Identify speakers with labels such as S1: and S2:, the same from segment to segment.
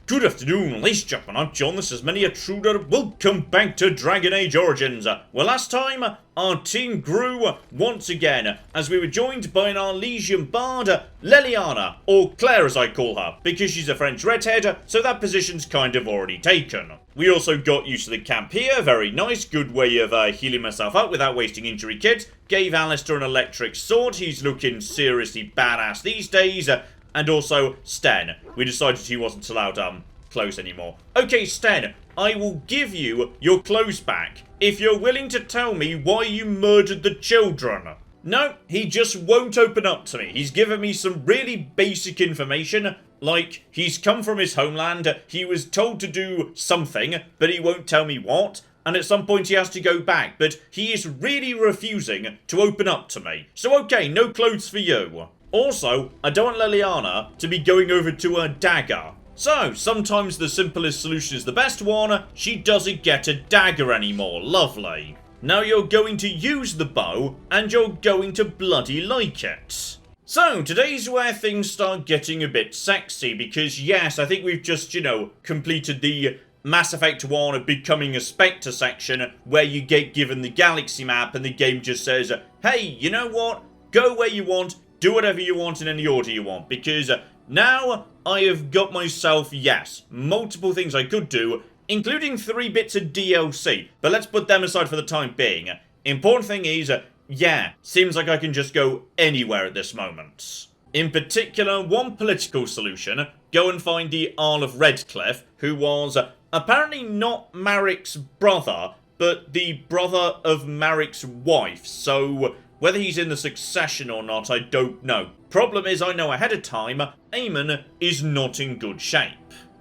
S1: Good afternoon, ladies and gentlemen, I'm John, this is Many a Truder. Welcome back to Dragon Age Origins. Well, last time, our team grew once again, as we were joined by an Arlesian bard, Leliana, or Claire as I call her, because she's a French redhead, so that position's kind of already taken. We also got used to the camp here, very nice, good way of healing myself up without wasting injury kits. Gave Alistair an electric sword, he's looking seriously badass these days. And also, Sten. We decided he wasn't allowed, clothes anymore. Okay, Sten, I will give you your clothes back if you're willing to tell me why you murdered the children. No, he just won't open up to me. He's given me some really basic information, like he's come from his homeland, he was told to do something, but he won't tell me what, and at some point he has to go back, but he is really refusing to open up to me. So okay, no clothes for you. Also, I don't want Leliana to be going over to her dagger. So, sometimes the simplest solution is the best one. She doesn't get a dagger anymore. Lovely. Now you're going to use the bow, and you're going to bloody like it. So, today's where things start getting a bit sexy, because yes, I think we've just, completed the Mass Effect 1 Becoming a Spectre section, where you get given the galaxy map, and the game just says, hey, you know what? Go where you want. Do whatever you want in any order you want, because now I have got myself, yes, multiple things I could do, including 3 bits of DLC, but let's put them aside for the time being. Important thing is, yeah, seems like I can just go anywhere at this moment. In particular, one political solution, go and find the Isle of Redcliffe, who was apparently not Marik's brother, but the brother of Marik's wife, so whether he's in the succession or not, I don't know. Problem is, I know ahead of time, Eamon is not in good shape.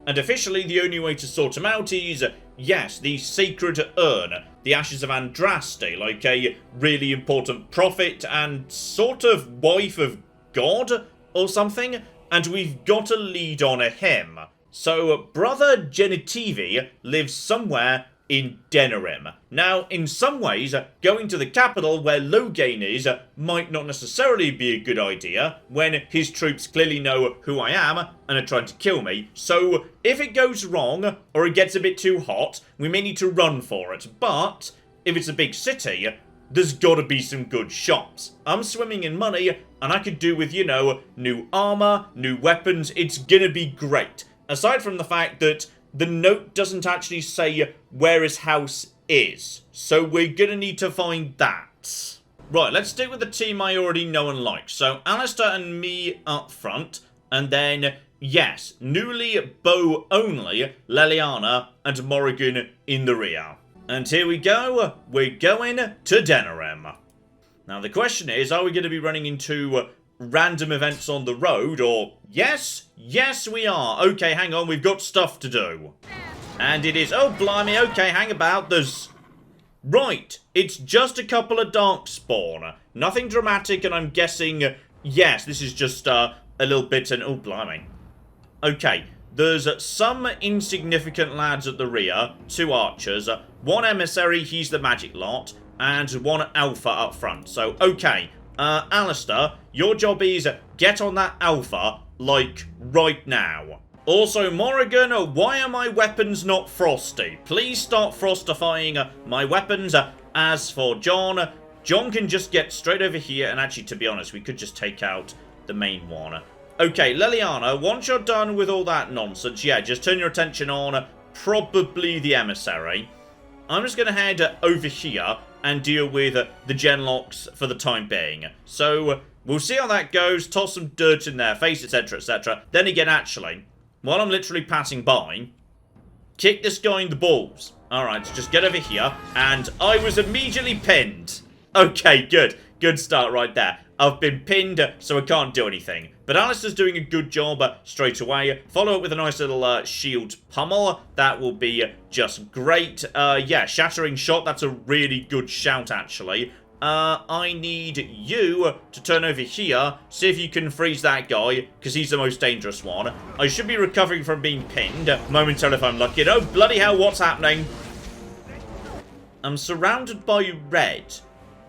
S1: And officially, the only way to sort him out is, yes, the Sacred Urn, the Ashes of Andraste, like a really important prophet and sort of wife of God or something, and we've got to lead on him. So, Brother Genitivi lives somewhere in Denerim. Now, in some ways, going to the capital where Loghain is might not necessarily be a good idea when his troops clearly know who I am and are trying to kill me. So, if it goes wrong or it gets a bit too hot, we may need to run for it. But if it's a big city, there's gotta be some good shops. I'm swimming in money and I could do with, new armor, new weapons. It's gonna be great. Aside from the fact that the note doesn't actually say where his house is, so we're gonna need to find that. Right, let's stick with the team I already know and like. So, Alistair and me up front, and then, yes, newly bow only, Leliana and Morrigan in the rear. And here we go, we're going to Denerim. Now, the question is, are we going to be running into random events on the road, or yes we are. Okay, hang on, we've got stuff to do. And it is, oh blimey, okay, hang about, there's, right, it's just a couple of darkspawn, nothing dramatic, and I'm guessing, yes, this is just a little bit, and oh blimey. Okay, there's some insignificant lads at the rear, 2 archers, 1 emissary, he's the magic lot, and 1 alpha up front. So, okay, Alistair, your job is get on that alpha, like, right now. Also, Morrigan, why are my weapons not frosty? Please start frostifying my weapons. As for John, John can just get straight over here, and actually, to be honest, we could just take out the main one. Okay, Leliana, once you're done with all that nonsense, yeah, just turn your attention on probably the emissary. I'm just going to head over here and deal with the genlocks for the time being. So, we'll see how that goes, toss some dirt in their face, etc, etc. Then again, actually, while I'm literally passing by, kick this guy in the balls. Alright, so just get over here, and I was immediately pinned. Okay, good. Good start right there. I've been pinned, so I can't do anything. But Alistair's doing a good job straight away. Follow it with a nice little shield pummel. That will be just great. Yeah, shattering shot. That's a really good shout, actually. I need you to turn over here. See if you can freeze that guy, because he's the most dangerous one. I should be recovering from being pinned momentarily if I'm lucky. Oh, bloody hell, what's happening? I'm surrounded by red,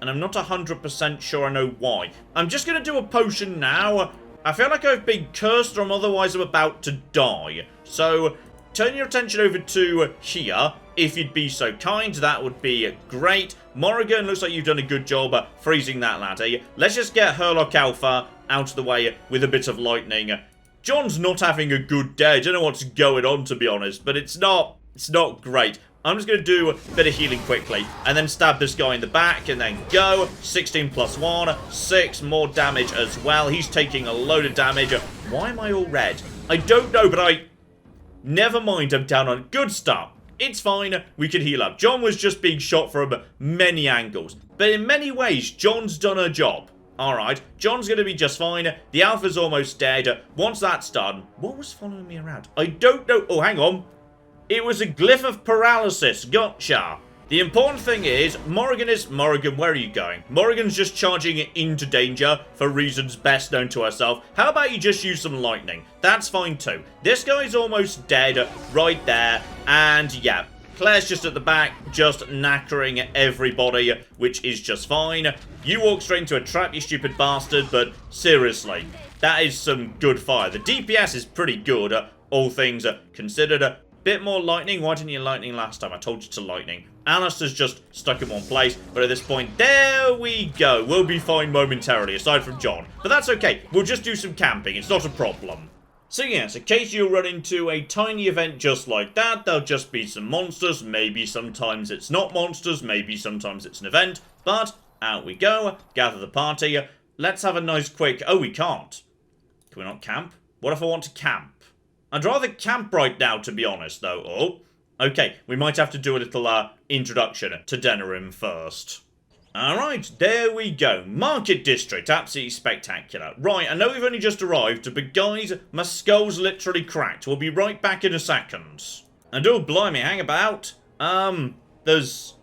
S1: and I'm not 100% sure I know why. I'm just going to do a potion now. I feel like I've been cursed, or otherwise I'm about to die. So, turn your attention over to here. If you'd be so kind, that would be great. Morrigan, looks like you've done a good job freezing that laddie. Let's just get Herlock Alpha out of the way with a bit of lightning. John's not having a good day. I don't know what's going on, to be honest, but it's not great. I'm just going to do a bit of healing quickly, and then stab this guy in the back, and then go. 16 plus 1, 6 more damage as well. He's taking a load of damage. Why am I all red? I don't know, but never mind, I'm down on good start. It's fine, we can heal up. John was just being shot from many angles, but in many ways, John's done her job. Alright, John's going to be just fine. The Alpha's almost dead. Once that's done, what was following me around? I don't know. Oh, hang on. It was a glyph of paralysis. Gotcha. The important thing is, Morrigan, where are you going? Morrigan's just charging into danger for reasons best known to herself. How about you just use some lightning? That's fine too. This guy's almost dead right there. And yeah, Claire's just at the back, just knackering everybody, which is just fine. You walk straight into a trap, you stupid bastard, but seriously, that is some good fire. The DPS is pretty good, all things considered. Bit more lightning. Why didn't you lightning last time? I told you to lightning. Alistair's just stuck in one place, but at this point, there we go. We'll be fine momentarily, aside from John. But that's okay. We'll just do some camping. It's not a problem. So yes, in case you run into a tiny event just like that, there'll just be some monsters. Maybe sometimes it's not monsters. Maybe sometimes it's an event. But out we go. Gather the party. Let's have a nice quick... Oh, we can't. Can we not camp? What if I want to camp? I'd rather camp right now, to be honest, though. Oh, okay. We might have to do a little introduction to Denerim first. Alright, there we go. Market District. Absolutely spectacular. Right, I know we've only just arrived, but guys, my skull's literally cracked. We'll be right back in a second. And oh, blimey, hang about. There's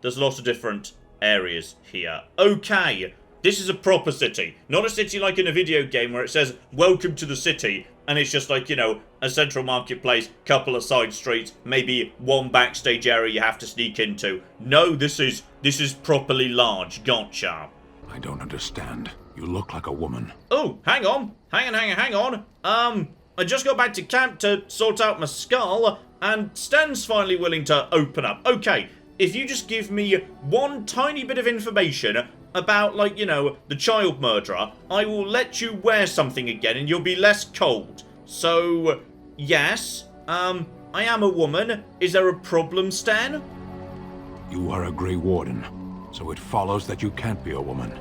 S1: lots of different areas here. Okay, this is a proper city. Not a city like in a video game where it says, welcome to the city. And it's just like, you know, a central marketplace, couple of side streets, maybe one backstage area you have to sneak into. No, this is properly large. Gotcha.
S2: I don't understand. You look like a woman.
S1: Oh, hang on. Hang on. I just got back to camp to sort out my skull, and Sten's finally willing to open up. Okay, if you just give me one tiny bit of information about, like, you know, the child murderer, I will let you wear something again and you'll be less cold. So, yes, I am a woman. Is there a problem, Stan?
S2: You are a Grey Warden, so it follows that you can't be a woman.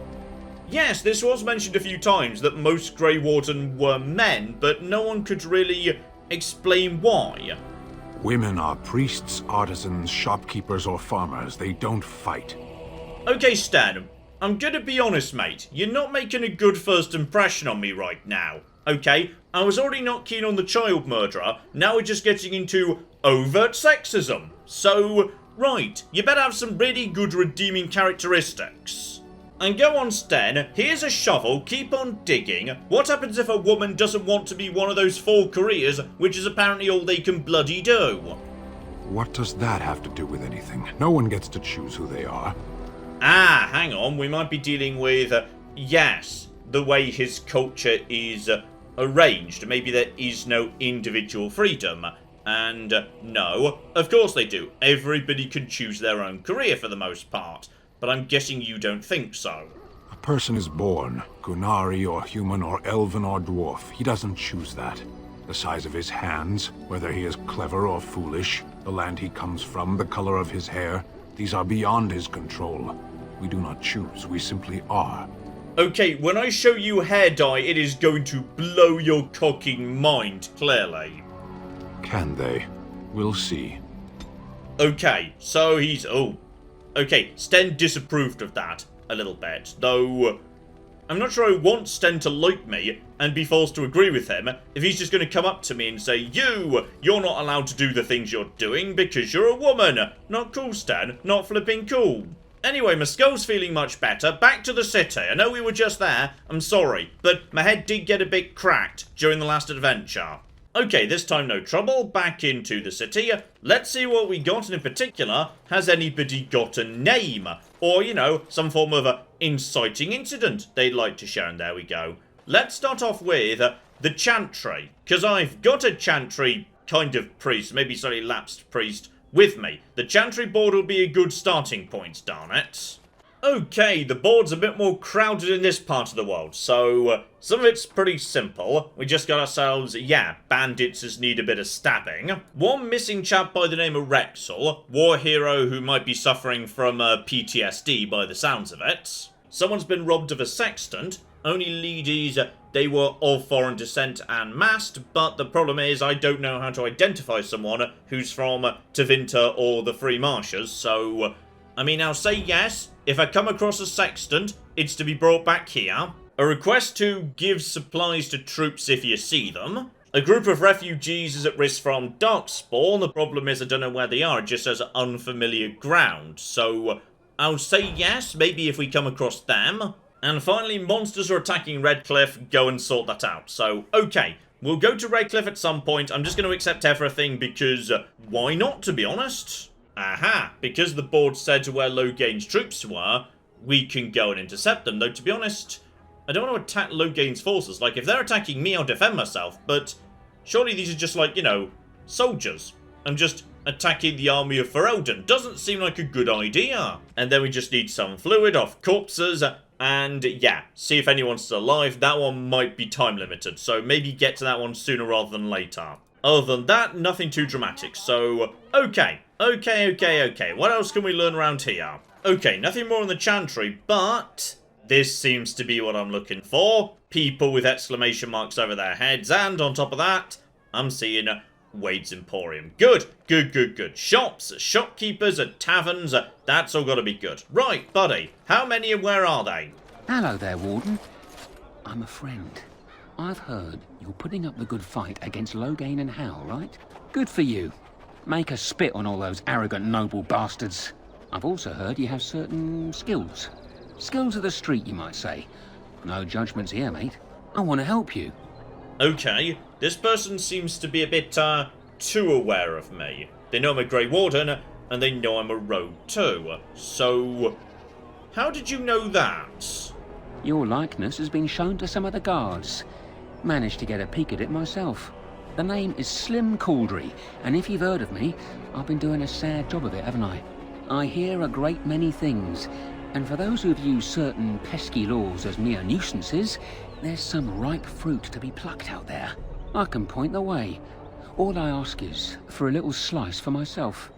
S1: Yes, this was mentioned a few times, that most Grey Warden were men, but no one could really explain why.
S2: Women are priests, artisans, shopkeepers, or farmers. They don't fight.
S1: Okay, Stan. I'm gonna be honest, mate. You're not making a good first impression on me right now. Okay? I was already not keen on the child murderer. Now we're just getting into overt sexism. So, right. You better have some really good redeeming characteristics. And go on, Sten. Here's a shovel. Keep on digging. What happens if a woman doesn't want to be one of those 4 careers, which is apparently all they can bloody do?
S2: What does that have to do with anything? No one gets to choose who they are.
S1: Ah, hang on, we might be dealing with, yes, the way his culture is arranged. Maybe there is no individual freedom. And no, of course they do. Everybody can choose their own career for the most part. But I'm guessing you don't think so.
S2: A person is born, Gunari or human or elven or dwarf. He doesn't choose that. The size of his hands, whether he is clever or foolish, the land he comes from, the color of his hair, these are beyond his control. We do not choose, we simply are.
S1: Okay, when I show you hair dye, it is going to blow your cocking mind, clearly.
S2: Can they? We'll see.
S1: Okay, so he's... Oh. Okay, Sten disapproved of that a little bit, though I'm not sure I want Sten to like me and be forced to agree with him if he's just going to come up to me and say, you're not allowed to do the things you're doing because you're a woman. Not cool, Sten. Not flipping cool. Anyway, my skull's feeling much better. Back to the city. I know we were just there. I'm sorry, but my head did get a bit cracked during the last adventure. Okay, this time no trouble. Back into the city. Let's see what we got, and in particular, has anybody got a name? Or, you know, some form of inciting incident they'd like to share, and there we go. Let's start off with the Chantry, because I've got a Chantry kind of priest, maybe slightly lapsed priest, with me. The Chantry board will be a good starting point, darn it. Okay, the board's a bit more crowded in this part of the world, so some of it's pretty simple. We just got ourselves, bandits just need a bit of stabbing. One missing chap by the name of Rexel, war hero who might be suffering from PTSD by the sounds of it. Someone's been robbed of a sextant. Only ladies, they were of foreign descent and masked, but the problem is I don't know how to identify someone who's from Tevinter or the Free Marshes, so I mean, I'll say yes. If I come across a sextant, it's to be brought back here. A request to give supplies to troops if you see them. A group of refugees is at risk from Darkspawn. The problem is I don't know where they are. It just says unfamiliar ground. So I'll say yes, maybe if we come across them. And finally, monsters are attacking Redcliffe. Go and sort that out. So, okay. We'll go to Redcliffe at some point. I'm just going to accept everything because why not, to be honest? Aha, because the board said where Loghain's troops were, we can go and intercept them. Though, to be honest, I don't want to attack Loghain's forces. Like, if they're attacking me, I'll defend myself. But surely these are just like, you know, soldiers. I'm just attacking the army of Ferelden. Doesn't seem like a good idea. And then we just need some fluid off corpses. And, yeah, see if anyone's still alive. That one might be time limited. So maybe get to that one sooner rather than later. Other than that, nothing too dramatic. So, okay. Okay. What else can we learn around here? Okay, nothing more in the Chantry, but this seems to be what I'm looking for. People with exclamation marks over their heads, and on top of that, I'm seeing Wade's Emporium. Good. Shops, shopkeepers, taverns, that's all gotta be good. Right, buddy, how many and where are they?
S3: Hello there, Warden. I'm a friend. I've heard you're putting up the good fight against Loghain and Hal, right? Good for you. Make us spit on all those arrogant noble bastards. I've also heard you have certain skills. Skills of the street, you might say. No judgments here, mate. I want to help you.
S1: Okay, this person seems to be a bit, too aware of me. They know I'm a Grey Warden, and they know I'm a rogue too. So, how did you know that?
S3: Your likeness has been shown to some of the guards. Managed to get a peek at it myself. The name is Slim Cauldry, and if you've heard of me, I've been doing a sad job of it, haven't I? I hear a great many things, and for those who view certain pesky laws as mere nuisances, there's some ripe fruit to be plucked out there. I can point the way. All I ask is for a little slice for myself.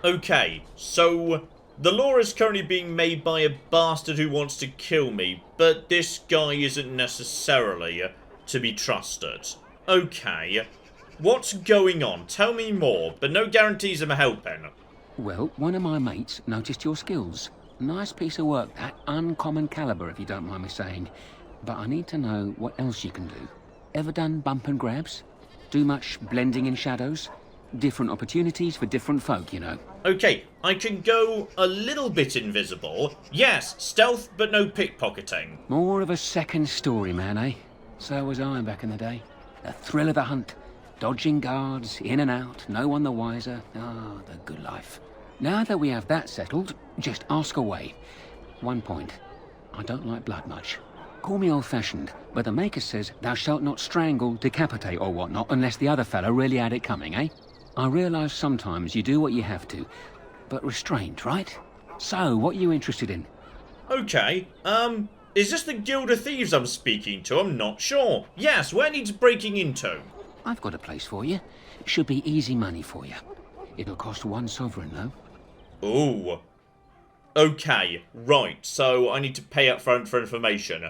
S1: Okay, so the law is currently being made by a bastard who wants to kill me, but this guy isn't necessarily to be trusted. Okay, what's going on? Tell me more, but no guarantees I'm helping.
S3: Well, one of my mates noticed your skills. Nice piece of work, that. Uncommon caliber, if you don't mind me saying. But I need to know what else you can do. Ever done bump and grabs? Do much blending in shadows? Different opportunities for different folk, you know.
S1: Okay, I can go a little bit invisible. Yes, stealth, but no pickpocketing.
S3: More of a second story man, eh? So was I back in the day. The thrill of the hunt. Dodging guards, in and out, no one the wiser. Ah, the good life. Now that we have that settled, just ask away. One point. I don't like blood much. Call me old-fashioned, but the Maker says thou shalt not strangle, decapitate or whatnot unless the other fellow really had it coming, eh? I realise sometimes you do what you have to, but restrained, right? So, what are you interested in?
S1: Okay, is this the Guild of Thieves I'm speaking to? I'm not sure. Yes, where needs breaking into?
S3: I've got a place for you. Should be easy money for you. It'll cost 1 sovereign, though.
S1: Ooh. Okay, right, so I need to pay up front for information.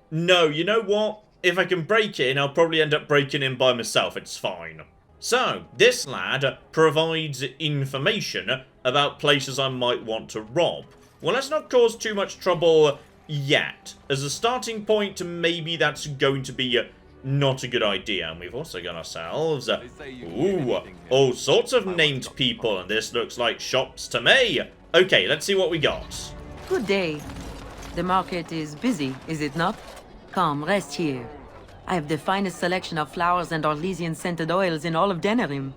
S1: No, you know what? If I can break in, I'll probably end up breaking in by myself, it's fine. So, this lad provides information about places I might want to rob. Well, let's not cause too much trouble yet. As a starting point, maybe that's going to be not a good idea. And we've also got ourselves, all sorts of named people, and this looks like shops to me. Okay, let's see what we got.
S4: Good day. The market is busy, is it not? Come, rest here. I have the finest selection of flowers and Orlesian-scented oils in all of Denerim.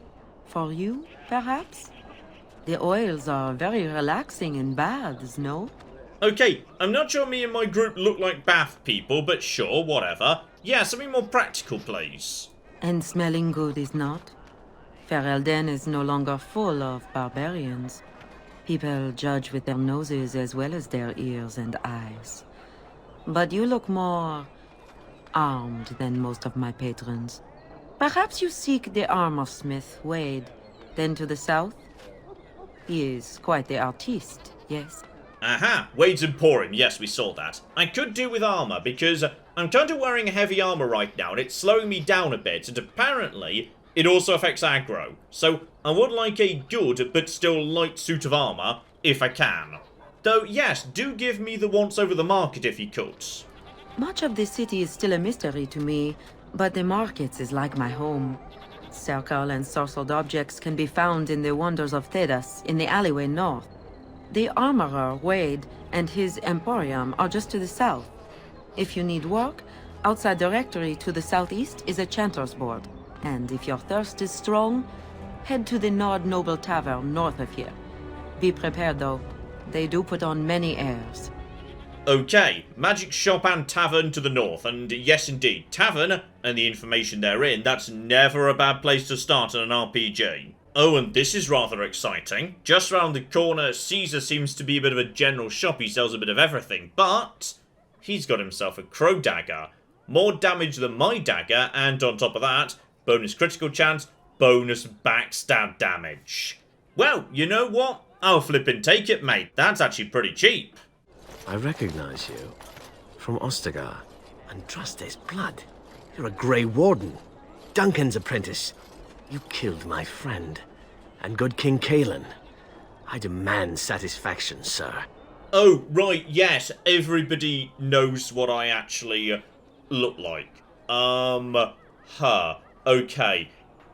S4: For you, perhaps? The oils are very relaxing in baths, no?
S1: Okay, I'm not sure me and my group look like bath people, but sure, whatever. Yeah, something more practical, please.
S4: And smelling good is not? Ferelden is no longer full of barbarians. People judge with their noses as well as their ears and eyes. But you look more armed than most of my patrons. Perhaps you seek the armorsmith, Wade. Then to the south? He is quite the artiste, yes?
S1: Aha, Wade's Emporium, yes, we saw that. I could do with armour, because I'm kind of wearing heavy armour right now, and it's slowing me down a bit, and apparently it also affects aggro. So I would like a good, but still light suit of armour, if I can. Though, yes, do give me the once over the market if you could.
S4: Much of the city is still a mystery to me, but the markets is like my home. Circle and sorcelled objects can be found in the wonders of Thedas, in the alleyway north. The armorer, Wade, and his emporium are just to the south. If you need work, outside the rectory to the southeast is a chanter's board. And if your thirst is strong, head to the Nord Noble Tavern north of here. Be prepared, though. They do put on many airs.
S1: Okay, magic shop and tavern to the north, and yes indeed, tavern, and the information therein, that's never a bad place to start in an RPG. Oh, and this is rather exciting. Just round the corner, Caesar seems to be a bit of a general shop, he sells a bit of everything, but he's got himself a crow dagger. More damage than my dagger, and on top of that, bonus critical chance, bonus backstab damage. Well, you know what? I'll flippin' take it, mate. That's actually pretty cheap.
S5: I recognize you. From Ostagar. Andraste's blood. You're a Grey Warden. Duncan's apprentice. You killed my friend. And good King Cailan. I demand satisfaction, sir.
S1: Oh, right, yes. Everybody knows what I actually look like. Okay.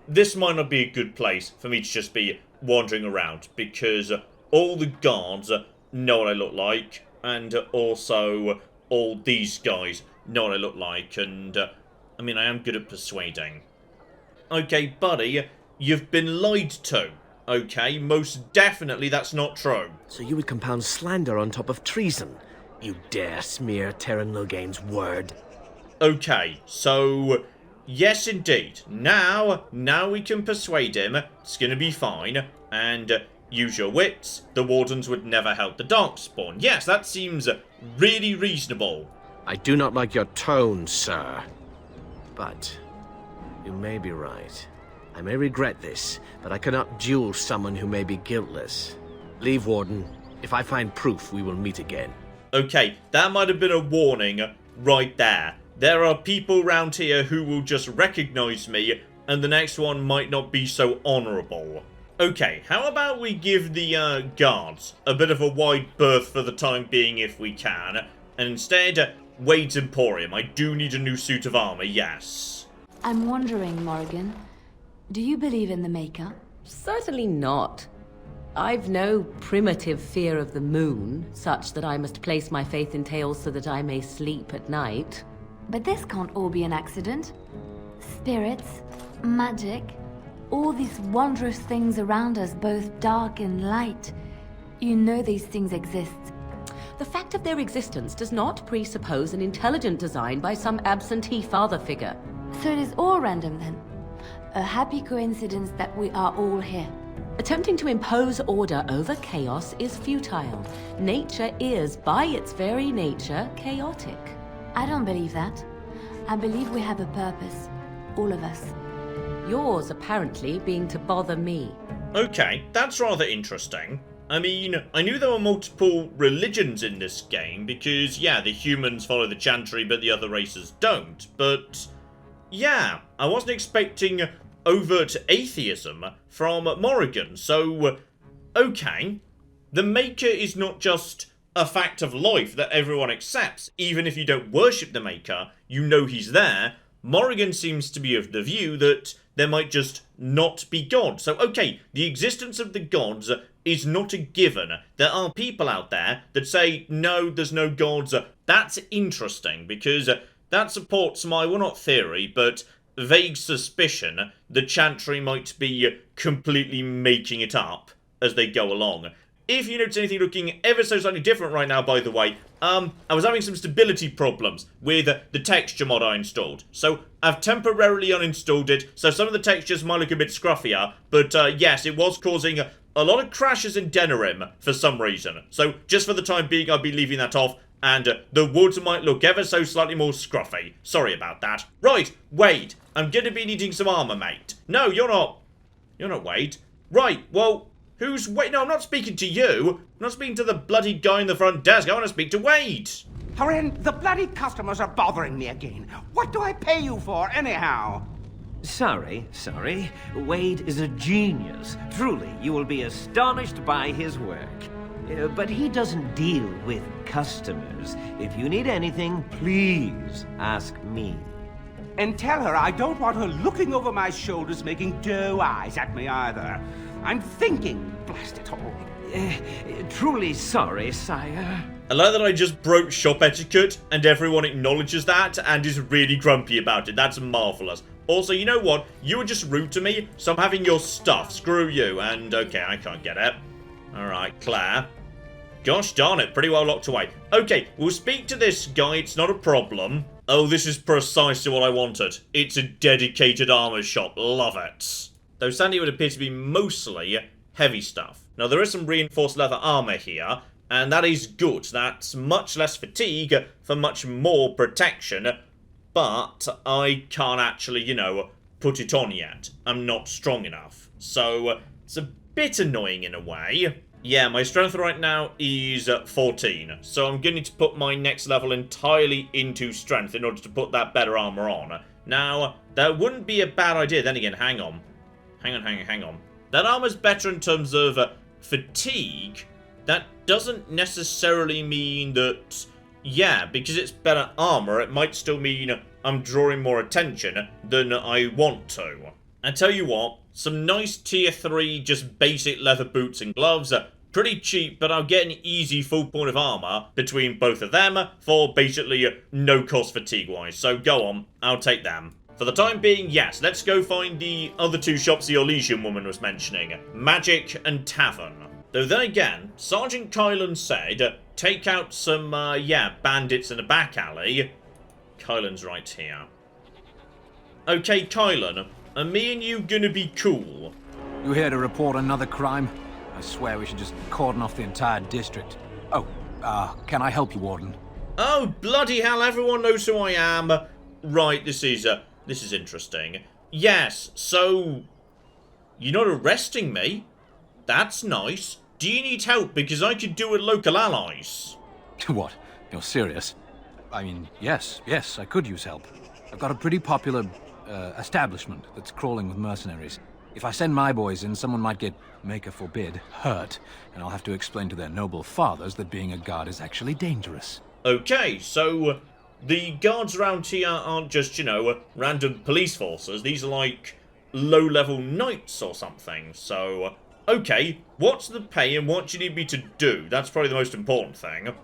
S1: This might not be a good place for me to just be wandering around, because all the guards know what I look like, and also all these guys know what I look like, and I mean, I am good at persuading. Okay, buddy, you've been lied to. Okay, most definitely that's not true.
S5: So you would compound slander on top of treason? You dare smear Terran Loghain's word?
S1: Okay, so yes indeed. Now we can persuade him. It's gonna be fine. And use your wits. The Wardens would never help the Darkspawn. Yes, that seems really reasonable.
S5: I do not like your tone, sir. But you may be right. I may regret this, but I cannot duel someone who may be guiltless. Leave, Warden. If I find proof, we will meet again.
S1: Okay, that might have been a warning right there. There are people round here who will just recognise me, and the next one might not be so honourable. Okay, how about we give the guards a bit of a wide berth for the time being if we can, and instead, Wade's Emporium. I do need a new suit of armour, yes.
S6: I'm wondering, Morrigan, do you believe in the Maker?
S7: Certainly not. I've no primitive fear of the moon, such that I must place my faith in tales so that I may sleep at night.
S6: But this can't all be an accident. Spirits, magic, all these wondrous things around us, both dark and light. You know these things exist.
S7: The fact of their existence does not presuppose an intelligent design by some absentee father figure.
S6: So it is all random then. A happy coincidence that we are all here.
S7: Attempting to impose order over chaos is futile. Nature is, by its very nature, chaotic.
S6: I don't believe that. I believe we have a purpose. All of us.
S7: Yours, apparently, being to bother me.
S1: Okay, that's rather interesting. I mean, I knew there were multiple religions in this game, because, yeah, the humans follow the Chantry, but the other races don't. But, yeah, I wasn't expecting overt atheism from Morrigan, so, okay. The Maker is not just a fact of life that everyone accepts. Even if you don't worship the Maker, you know he's there. Morrigan seems to be of the view that there might just not be God. So, okay, the existence of the gods is not a given. There are people out there that say, no, there's no gods. That's interesting, because that supports my, well, not theory, but vague suspicion the Chantry might be completely making it up as they go along. If you notice anything looking ever so slightly different right now, by the way, I was having some stability problems with the texture mod I installed. So I've temporarily uninstalled it, so some of the textures might look a bit scruffier, but yes, it was causing a lot of crashes in Denerim for some reason. So just for the time being, I'll be leaving that off, and the woods might look ever so slightly more scruffy. Sorry about that. Right, Wade, I'm going to be needing some armor, mate. No, you're not. You're not Wade. Right, well, who's Wade? No, I'm not speaking to you. I'm not speaking to the bloody guy in the front desk. I want to speak to Wade.
S8: Horan, the bloody customers are bothering me again. What do I pay you for, anyhow?
S9: Sorry. Wade is a genius. Truly, you will be astonished by his work. But he doesn't deal with customers. If you need anything, please ask me.
S8: And tell her I don't want her looking over my shoulders making doe eyes at me either. I'm thinking, blast it all.
S9: Truly sorry, sire.
S1: I like that I just broke shop etiquette and everyone acknowledges that and is really grumpy about it. That's marvellous. Also, you know what? You were just rude to me, so I'm having your stuff. Screw you. And, okay, I can't get it. Alright, Claire. Gosh darn it, pretty well locked away. Okay, we'll speak to this guy. It's not a problem. Oh, this is precisely what I wanted. It's a dedicated armor shop. Love it. Though sadly it would appear to be mostly heavy stuff. Now, there is some reinforced leather armor here, and that is good. That's much less fatigue for much more protection, but I can't actually, you know, put it on yet. I'm not strong enough. So, it's a bit annoying in a way. Yeah, my strength right now is 14, so I'm going to put my next level entirely into strength in order to put that better armor on. Now, that wouldn't be a bad idea. Then again, hang on. That armor's better in terms of fatigue. That doesn't necessarily mean that, yeah, because it's better armor, it might still mean I'm drawing more attention than I want to. I tell you what, some nice tier 3 just basic leather boots and gloves are pretty cheap, but I'll get an easy full point of armor between both of them for basically no cost fatigue-wise. So go on, I'll take them. For the time being, yes, let's go find the other two shops the Elysian woman was mentioning, Magic and Tavern. Though then again, Sergeant Kylan said, take out some, bandits in a back alley. Kylan's right here. Okay, Kylan, are me and you gonna be cool?
S2: You here to report another crime? I swear we should just cordon off the entire district. Oh, can I help you, Warden?
S1: Oh, bloody hell, everyone knows who I am. Right, this is interesting. Yes, so you're not arresting me? That's nice. Do you need help? Because I could do with local allies.
S2: What? You're serious? I mean, yes, I could use help. I've got a pretty popular establishment that's crawling with mercenaries. If I send my boys in, someone might get, maker forbid, hurt, and I'll have to explain to their noble fathers that being a guard is actually dangerous.
S1: Okay, so the guards around here aren't just, you know, random police forces. These are like low-level knights or something. So, okay, what's the pay and what do you need me to do? That's probably the most important thing.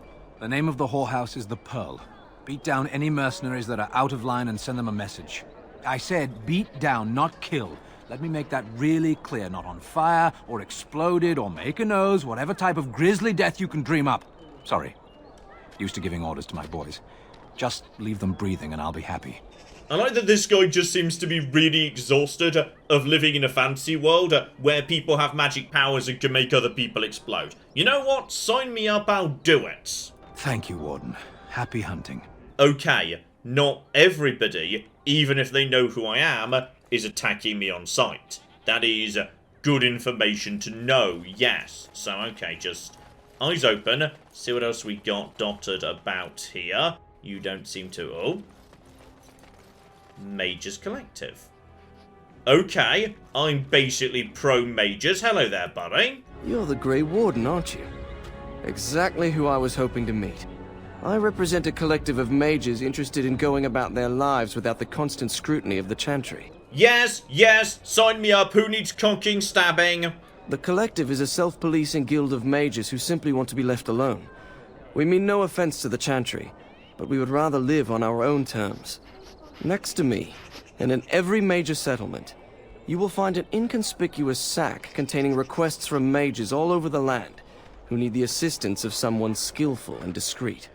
S2: The name of the whorehouse is the Pearl. Beat down any mercenaries that are out of line and send them a message. I said beat down, not kill. Let me make that really clear. Not on fire, or exploded, or make a nose, whatever type of grisly death you can dream up. Sorry. Used to giving orders to my boys. Just leave them breathing and I'll be happy.
S1: I like that this guy just seems to be really exhausted of living in a fantasy world where people have magic powers and can make other people explode. You know what? Sign me up, I'll do it.
S2: Thank you, Warden. Happy hunting.
S1: Okay, not everybody, even if they know who I am, is attacking me on sight. That is good information to know, yes. So, okay, just eyes open. See what else we got dotted about here. You don't seem to... Oh. Mages Collective. Okay, I'm basically pro-mages. Hello there, buddy.
S10: You're the Grey Warden, aren't you? Exactly who I was hoping to meet. I represent a collective of mages interested in going about their lives without the constant scrutiny of the Chantry.
S1: Yes, sign me up. Who needs cocking, stabbing?
S10: The collective is a self-policing guild of mages who simply want to be left alone. We mean no offense to the Chantry, but we would rather live on our own terms. Next to me, and in every major settlement, you will find an inconspicuous sack containing requests from mages all over the land. who need the assistance of someone skillful and discreet.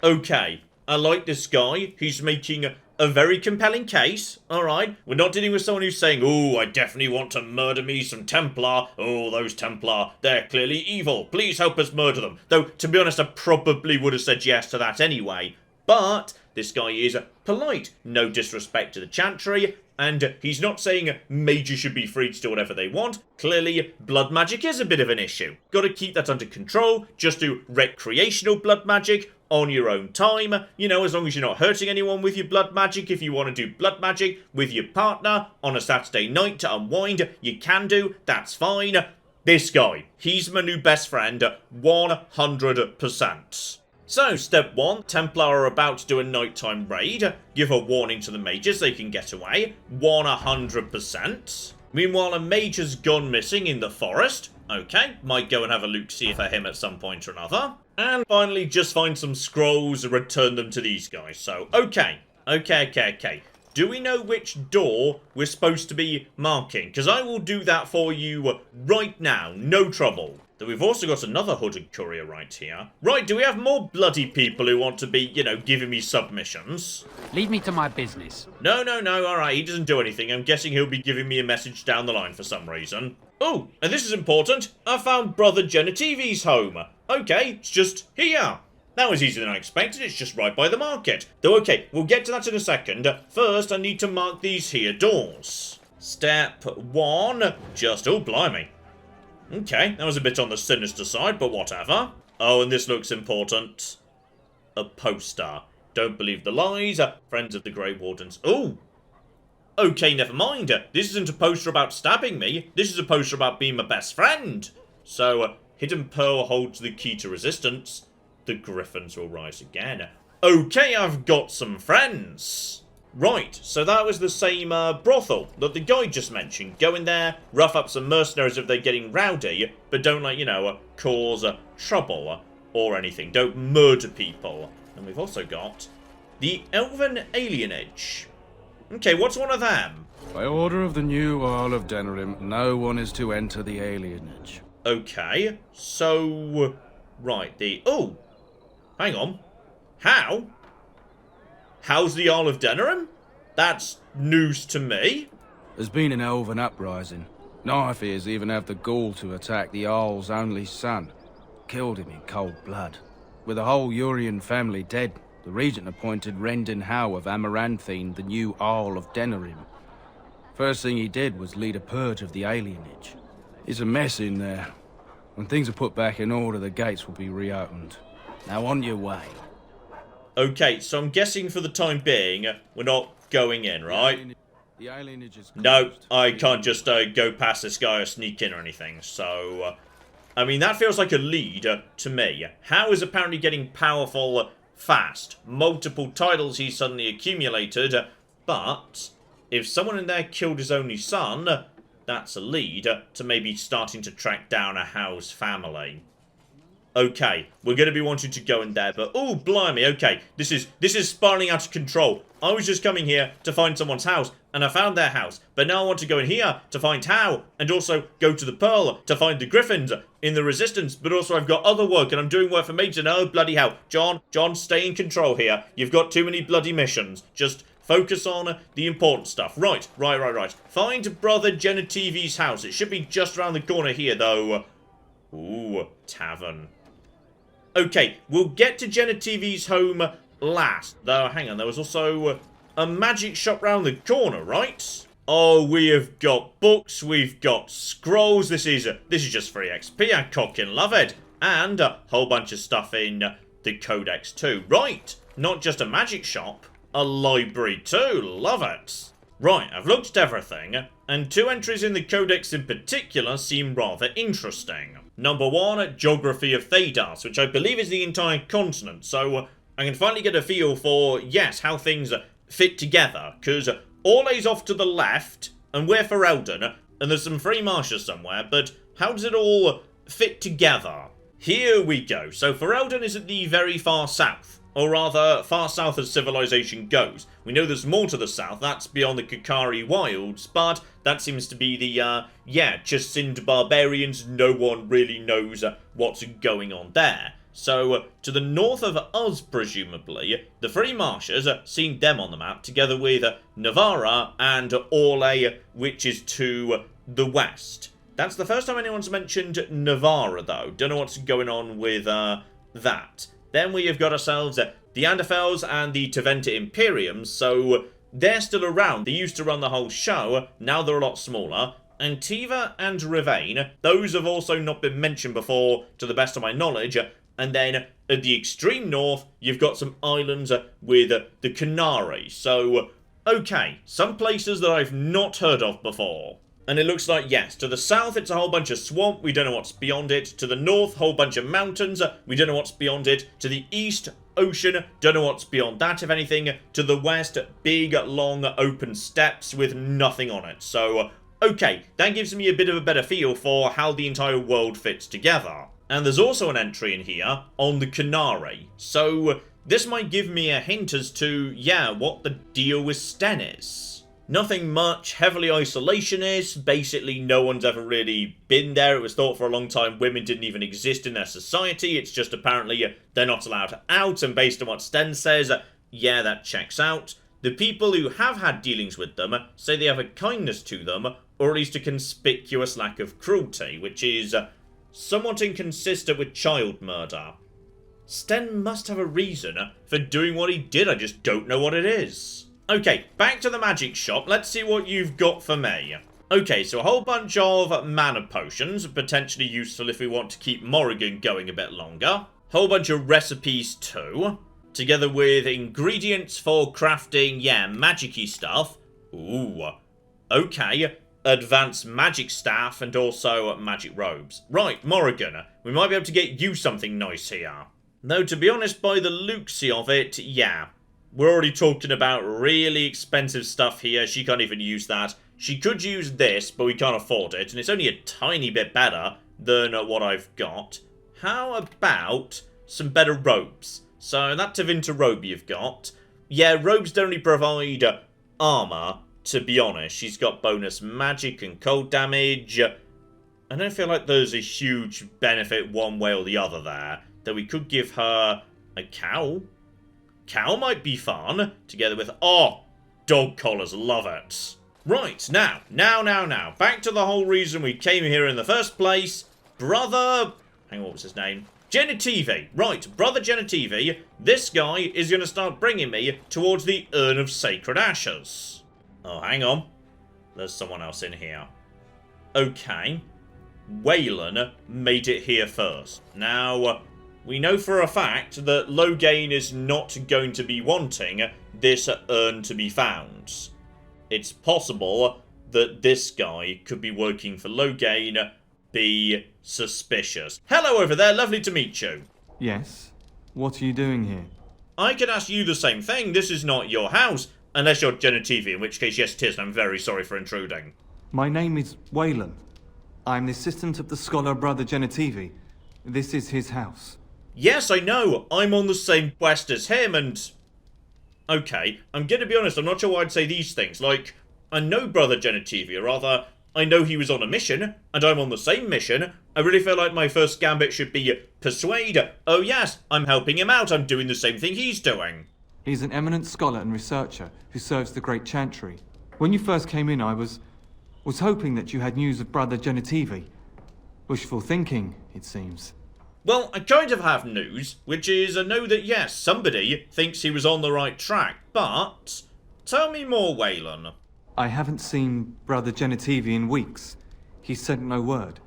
S1: Okay, I like this guy. He's making a very compelling case. Alright, we're not dealing with someone who's saying, oh, I definitely want to murder me some Templar. Oh, those Templar, they're clearly evil. Please help us murder them. Though, to be honest, I probably would have said yes to that anyway. But this guy is polite. No disrespect to the Chantry. And he's not saying mages should be free to do whatever they want. Clearly, blood magic is a bit of an issue. Gotta keep that under control. Just do recreational blood magic on your own time. You know, as long as you're not hurting anyone with your blood magic. If you want to do blood magic with your partner on a Saturday night to unwind, you can do. That's fine. This guy, he's my new best friend, 100%. So, step 1, Templar are about to do a nighttime raid. Give a warning to the mages, they can get away. 100%. Meanwhile, a mage has gone missing in the forest. Okay, might go and have a look-see for him at some point or another. And finally, just find some scrolls and return them to these guys. So, okay. Do we know which door we're supposed to be marking? Because I will do that for you right now, no trouble. Then we've also got another hooded courier right here. Right, do we have more bloody people who want to be, you know, giving me submissions?
S3: Leave me to my business.
S1: No, alright, he doesn't do anything. I'm guessing he'll be giving me a message down the line for some reason. Oh, and this is important. I found Brother Genetivi's home. Okay, it's just here. That was easier than I expected, it's just right by the market. Though, okay, we'll get to that in a second. First, I need to mark these here doors. Step 1, just, oh, blimey. Okay, that was a bit on the sinister side, but whatever. Oh, and this looks important. A poster. Don't believe the lies. Friends of the Grey Wardens. Oh! Okay, never mind. This isn't a poster about stabbing me. This is a poster about being my best friend. So, Hidden Pearl holds the key to resistance. The Griffins will rise again. Okay, I've got some friends. Right, so that was the same brothel that the guy just mentioned. Go in there, rough up some mercenaries if they're getting rowdy, but don't, like, you know, cause trouble or anything. Don't murder people. And we've also got the Elven Alienage. Okay, what's one of them?
S11: By order of the new Isle of Denerim, no one is to enter the alienage.
S1: Okay, so... Right, oh! Hang on. How? How's the Isle of Denerim? That's news to me.
S11: There's been an elven uprising. Knifeears even have the gall to attack the Isle's only son. Killed him in cold blood. With the whole Urian family dead, the regent appointed Rendon Howe of Amaranthine the new Isle of Denerim. First thing he did was lead a purge of the alienage. It's a mess in there. When things are put back in order, the gates will be reopened. Now on your way.
S1: Okay, so I'm guessing for the time being, we're not going in, right?
S11: The alienage is closed.
S1: No, I can't just go past this guy or sneak in or anything, so... I mean, that feels like a lead to me. Howe is apparently getting powerful fast. Multiple titles he's suddenly accumulated, but if someone in there killed his only son, that's a lead to maybe starting to track down a Howe's family. Okay, we're going to be wanting to go in there, but oh, blimey, okay, this is spiraling out of control. I was just coming here to find someone's house, and I found their house, but now I want to go in here to find Howe, and also go to the Pearl to find the Griffins in the Resistance, but also I've got other work, and I'm doing work for mages, and oh, bloody hell. John, stay in control here. You've got too many bloody missions. Just focus on the important stuff. Right. Find Brother Genetivi's house. It should be just around the corner here, though. Ooh, tavern. Okay, we'll get to Genetivi's home last. Though, hang on, there was also a magic shop round the corner, right? Oh, we have got books, we've got scrolls. This is just free XP. I cockin' love it. And a whole bunch of stuff in the Codex too. Right, not just a magic shop, a library too. Love it. Right, I've looked at everything, and 2 entries in the Codex in particular seem rather interesting. Number 1, Geography of Thedas, which I believe is the entire continent, so I can finally get a feel for, yes, how things fit together, because Orlay's off to the left, and we're for Eldon, and there's some free marshes somewhere, but how does it all fit together? Here we go. So Ferelden is at the very far south, Or rather, far south as civilization goes. We know there's more to the south, that's beyond the Kakari wilds, but that seems to be the, Jacinth barbarians. No one really knows what's going on there. So, to the north of us, presumably, the Free Marshes, seen them on the map, together with Navarra and Orlais, which is to the west. That's the first time anyone's mentioned Navarra, though. Don't know what's going on with that. Then we have got ourselves the Anderfels and the Teventa Imperium, so they're still around. They used to run the whole show, now they're a lot smaller. Antiva and Rivain, those have also not been mentioned before, to the best of my knowledge. And then at the extreme north, you've got some islands with the Canary. So, okay, some places that I've not heard of before. And it looks like, yes, to the south it's a whole bunch of swamp, we don't know what's beyond it. To the north, whole bunch of mountains, we don't know what's beyond it. To the east, ocean, don't know what's beyond that, if anything. To the west, big, long, open steppes with nothing on it. So, okay, that gives me a bit of a better feel for how the entire world fits together. And there's also an entry in here on the Canary. So, this might give me a hint as to, yeah, what the deal with Sten is. Nothing much, heavily isolationist, basically no one's ever really been there. It was thought for a long time women didn't even exist in their society. It's just apparently they're not allowed out, and based on what Sten says, yeah, that checks out. The people who have had dealings with them say they have a kindness to them, or at least a conspicuous lack of cruelty, which is somewhat inconsistent with child murder. Sten must have a reason for doing what he did, I just don't know what it is. Okay, back to the magic shop, let's see what you've got for me. Okay, so a whole bunch of mana potions, potentially useful if we want to keep Morrigan going a bit longer. Whole bunch of recipes too, together with ingredients for crafting, yeah, magic-y stuff. Ooh, okay. Advanced magic staff and also magic robes. Right, Morrigan, we might be able to get you something nice here. Though, to be honest, by the looksy of it, yeah. We're already talking about really expensive stuff here. She can't even use that. She could use this, but we can't afford it. And it's only a tiny bit better than what I've got. How about some better robes? So, that Teventa robe you've got. Yeah, robes don't only provide armor. To be honest, she's got bonus magic and cold damage. I don't feel like there's a huge benefit one way or the other there. Though we could give her a cow. Cow might be fun. Together with, oh, dog collars, love it. Right, now. Back to the whole reason we came here in the first place. Brother, hang on, what was his name? Genitivi. Right, Brother Genitivi. This guy is going to start bringing me towards the Urn of Sacred Ashes. Oh, hang on. There's someone else in here. Okay. Waylon made it here first. Now, we know for a fact that Loghain is not going to be wanting this urn to be found. It's possible that this guy could be working for Loghain. Be suspicious. Hello over there, lovely to meet you.
S12: Yes? What are you doing here?
S1: I could ask you the same thing. This is not your house. Unless you're Genitivi, in which case, yes, it is, and I'm very sorry for intruding.
S12: My name is Waylon. I'm the assistant of the scholar Brother Genitivi. This is his house.
S1: Yes, I know. I'm on the same quest as him, and... Okay, I'm gonna be honest, I'm not sure why I'd say these things. Like, I know Brother Genitivi, or rather, I know he was on a mission, and I'm on the same mission. I really feel like my first gambit should be persuade. Oh yes, I'm helping him out, I'm doing the same thing he's doing.
S12: He's an eminent scholar and researcher who serves the Great Chantry. When you first came in, I was hoping that you had news of Brother Genitivi. Wishful thinking, it seems.
S1: Well, I kind of have news, which is I know that yes, somebody thinks he was on the right track, but... Tell me more, Waylon.
S12: I haven't seen Brother Genitivi in weeks. He sent no word.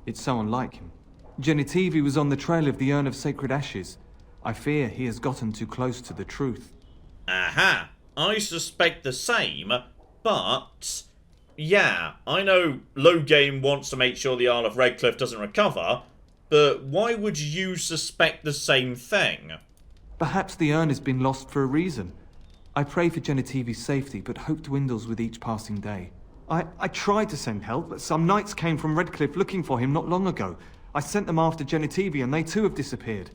S12: It's so unlike him. Genitivi was on the trail of the Urn of Sacred Ashes. I fear he has gotten too close to the truth.
S1: Aha! I suspect the same, but... Yeah, I know Loghain wants to make sure the Isle of Redcliffe doesn't recover, but why would you suspect the same thing?
S12: Perhaps the urn has been lost for a reason. I pray for Genitivi's safety, but hope dwindles with each passing day. I tried to send help, but some knights came from Redcliffe looking for him not long ago. I sent them after Genitivi, and they too have disappeared.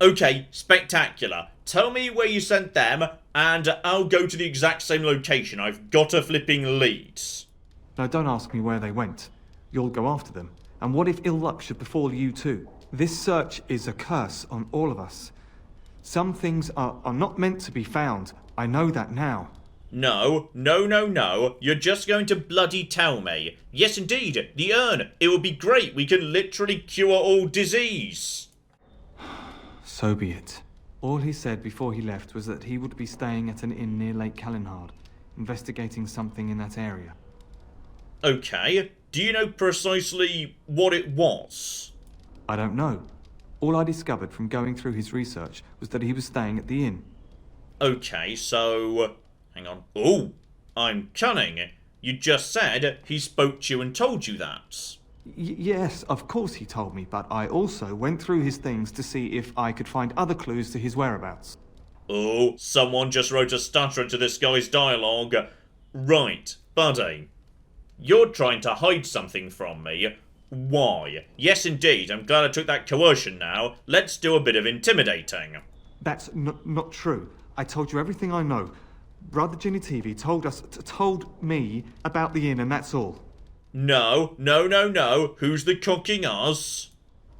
S1: Okay, spectacular. Tell me where you sent them, and I'll go to the exact same location. I've got a flipping lead.
S12: No, don't ask me where they went. You'll go after them. And what if ill luck should befall you too? This search is a curse on all of us. Some things are not meant to be found. I know that now.
S1: No. You're just going to bloody tell me. Yes, indeed. The urn. It would be great. We can literally cure all disease.
S12: So be it. All he said before he left was that he would be staying at an inn near Lake Calenhard, investigating something in that area.
S1: Okay. Do you know precisely what it was?
S12: I don't know. All I discovered from going through his research was that he was staying at the inn.
S1: Okay, so... hang on. Oh, I'm cunning. You just said he spoke to you and told you that.
S12: Yes, of course he told me, but I also went through his things to see if I could find other clues to his whereabouts.
S1: Oh, someone just wrote a stutter into this guy's dialogue. Right, buddy. You're trying to hide something from me. Why? Yes, indeed. I'm glad I took that coercion now. Let's do a bit of intimidating.
S12: That's not true. I told you everything I know. Brother Genitivi told me about the inn, and that's all.
S1: No. Who's the cooking us?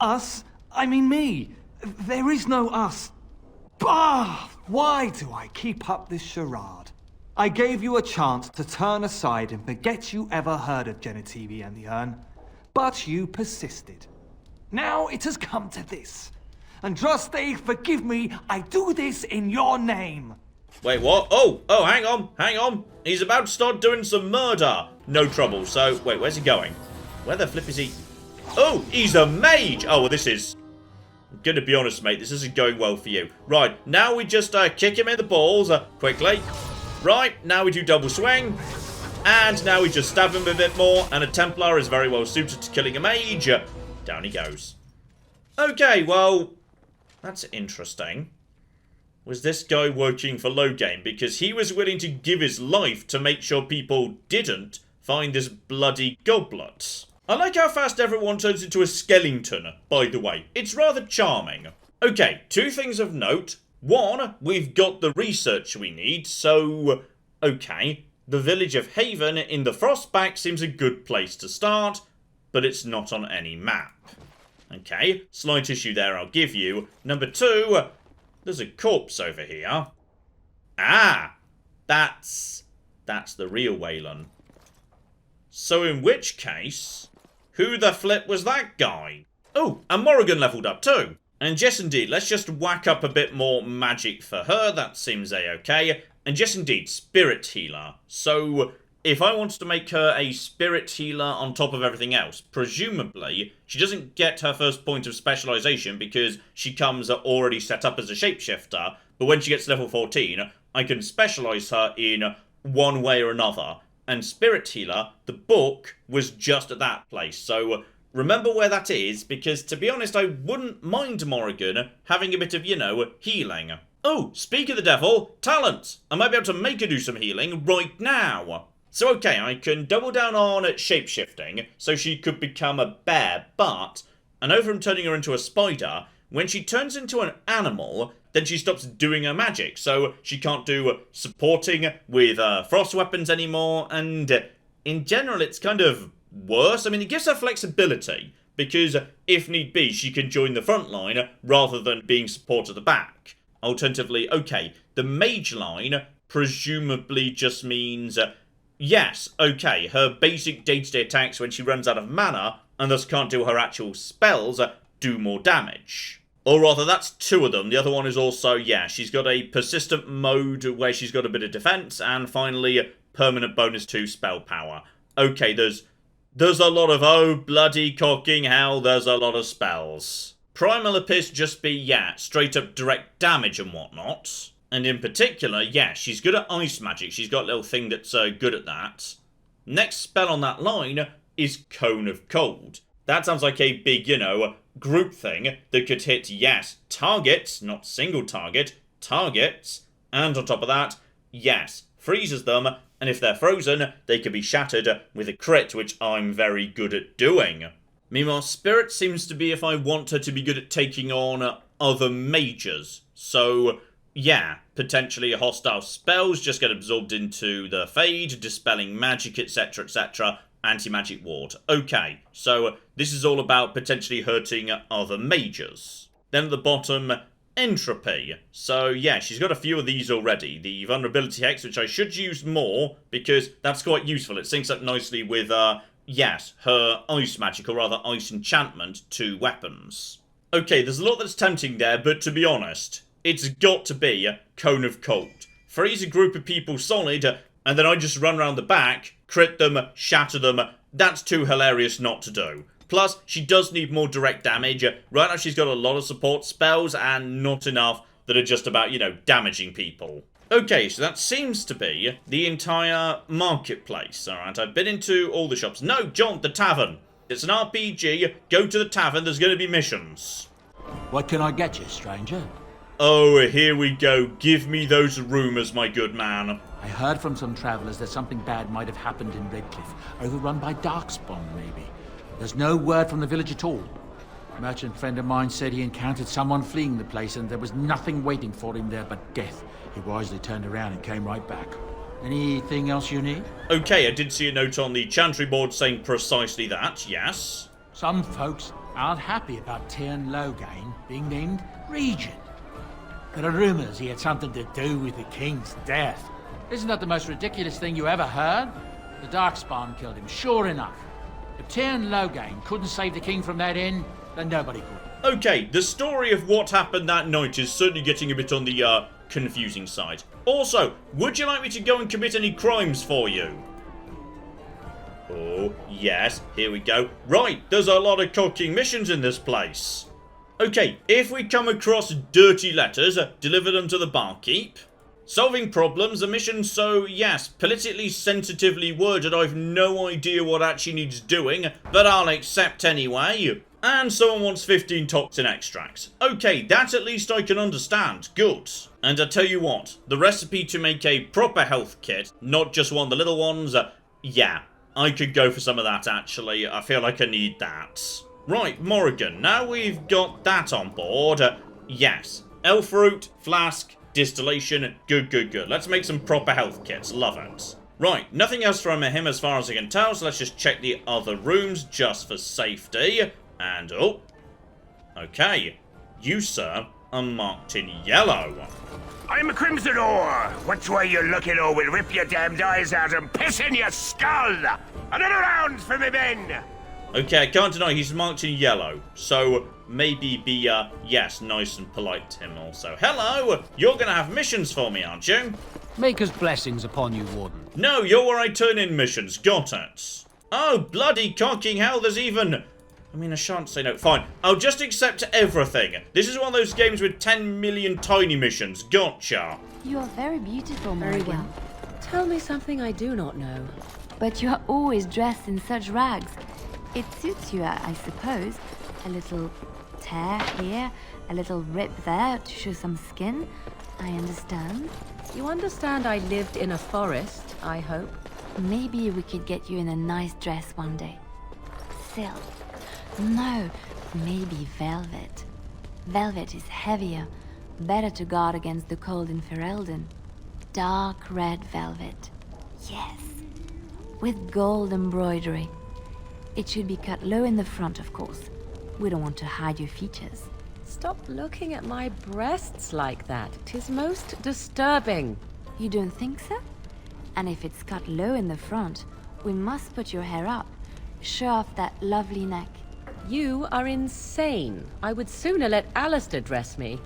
S12: Us? I mean me. There is no us. Bah! Why do I keep up this charade? I gave you a chance to turn aside and forget you ever heard of Genitivi and the urn. But you persisted. Now it has come to this. Andraste, forgive me, I do this in your name.
S1: Wait, what? Oh, hang on. He's about to start doing some murder. No trouble. So, wait, where's he going? Where the flip is he? Oh, he's a mage. Oh, well, this is... I'm gonna be honest, mate, this isn't going well for you. Right, now we just kick him in the balls quickly. Right, now we do double swing. And now we just stab him a bit more, and a Templar is very well suited to killing a mage. Down he goes. Okay, well, that's interesting. Was this guy working for Loghain? Because he was willing to give his life to make sure people didn't find this bloody goblet. I like how fast everyone turns into a skeleton, by the way. It's rather charming. Okay, two things of note. One, we've got the research we need, so... okay. The village of Haven in the Frostback seems a good place to start, but it's not on any map. Okay, slight issue there I'll give you. Number two, there's a corpse over here. Ah, that's the real Waylon. So in which case, who the flip was that guy? Oh, and Morrigan leveled up too. And yes indeed, let's just whack up a bit more magic for her, that seems a-okay. And yes indeed, spirit healer. So, if I wanted to make her a spirit healer on top of everything else, presumably, she doesn't get her first point of specialization because she comes already set up as a shapeshifter, but when she gets level 14, I can specialize her in one way or another. And spirit healer, the book, was just at that place, so remember where that is, because to be honest, I wouldn't mind Morrigan having a bit of, healing. Oh, speak of the devil, talent! I might be able to make her do some healing right now. So okay, I can double down on shapeshifting, so she could become a bear, but I know from turning her into a spider, when she turns into an animal, then she stops doing her magic, so she can't do supporting with frost weapons anymore, and in general it's kind of worse. I mean, it gives her flexibility, because if need be, she can join the front line rather than being support at the back. Alternatively, okay, the mage line presumably just means, yes, okay, her basic day-to-day attacks when she runs out of mana, and thus can't do her actual spells, do more damage. Or rather, that's two of them. The other one is also, yeah, she's got a persistent mode where she's got a bit of defense, and finally, permanent bonus to spell power. Okay, there's a lot of, oh, bloody cocking hell, there's a lot of spells. Primal appears to just be, yeah, straight up direct damage and whatnot. And in particular, yeah, she's good at ice magic. She's got a little thing that's good at that. Next spell on that line is Cone of Cold. That sounds like a big, group thing that could hit, yes, targets, not single target, targets. And on top of that, yes, freezes them. And if they're frozen, they can be shattered with a crit, which I'm very good at doing. Meanwhile, Spirit seems to be if I want her to be good at taking on other mages. So, yeah, potentially hostile spells just get absorbed into the Fade, dispelling magic, etc, etc, anti-magic ward. Okay, so this is all about potentially hurting other mages. Then at the bottom, entropy. So yeah, she's got a few of these already. The vulnerability hex, which I should use more, because that's quite useful. It syncs up nicely with, yes, her ice magic, or rather ice enchantment, to weapons. Okay, there's a lot that's tempting there, but to be honest, it's got to be Cone of Cold. Freeze a group of people solid, and then I just run around the back, crit them, shatter them. That's too hilarious not to do. Plus, she does need more direct damage. Right now she's got a lot of support spells and not enough that are just about, you know, damaging people. Okay, so that seems to be the entire marketplace. Alright, I've been into all the shops. No, John, the tavern. It's an RPG. Go to the tavern, there's going to be missions.
S13: What can I get you, stranger?
S1: Oh, here we go. Give me those rumours, my good man.
S13: I heard from some travellers that something bad might have happened in Redcliffe, overrun by Darkspawn, maybe. There's no word from the village at all. A merchant friend of mine said he encountered someone fleeing the place and there was nothing waiting for him there but death. He wisely turned around and came right back. Anything else you need?
S1: Okay, I did see a note on the chantry board saying precisely that, yes.
S13: Some folks aren't happy about Tyrn Loghain being named Regent. There are rumours he had something to do with the king's death. Isn't that the most ridiculous thing you ever heard? The Darkspawn killed him, sure enough. If Tyrn Loghain couldn't save the king from that inn, then nobody could.
S1: Okay, the story of what happened that night is certainly getting a bit on the, confusing side. Also, would you like me to go and commit any crimes for you? Oh, yes, here we go. Right, there's a lot of cooking missions in this place. Okay, if we come across dirty letters, deliver them to the barkeep. Solving problems, a mission so, yes, politically sensitively worded, I've no idea what actually needs doing, but I'll accept anyway. And someone wants 15 toxin extracts. Okay, that at least I can understand. Good. And I tell you what, the recipe to make a proper health kit, not just one of the little ones, yeah, I could go for some of that actually. I feel like I need that. Right, Morrigan, now we've got that on board, yes, elf root, flask, distillation, good, good, good. Let's make some proper health kits, love it. Right, nothing else from him as far as I can tell, so let's just check the other rooms just for safety. And, oh, okay, you, sir, are marked in yellow.
S14: I'm a Crimson Ore. Which way you looking, or we'll rip your damned eyes out and piss in your skull. Another round for me, men.
S1: Okay, I can't deny he's marked in yellow, so maybe be, yes, nice and polite to him also. Hello, you're gonna have missions for me, aren't you?
S13: Maker's blessings upon you, Warden.
S1: No, you're where I turn in missions, got it. Oh, bloody cocking hell, there's even... I mean, I shan't say no. Fine, I'll just accept everything. This is one of those games with 10 million tiny missions, gotcha.
S6: You are very beautiful,
S7: Very
S6: Morrigan.
S7: well. Tell me something I do not know.
S6: But you are always dressed in such rags. It suits you, I suppose. A little tear here, a little rip there to show some skin. I understand.
S7: You understand I lived in a forest, I hope?
S6: Maybe we could get you in a nice dress one day. Silk. No, maybe velvet. Velvet is heavier, better to guard against the cold in Ferelden. Dark red velvet. Yes. With gold embroidery. It should be cut low in the front, of course. We don't want to hide your features.
S7: Stop looking at my breasts like that. 'Tis most disturbing.
S6: You don't think so? And if it's cut low in the front, we must put your hair up. Show off that lovely neck.
S7: You are insane. I would sooner let Alistair dress me.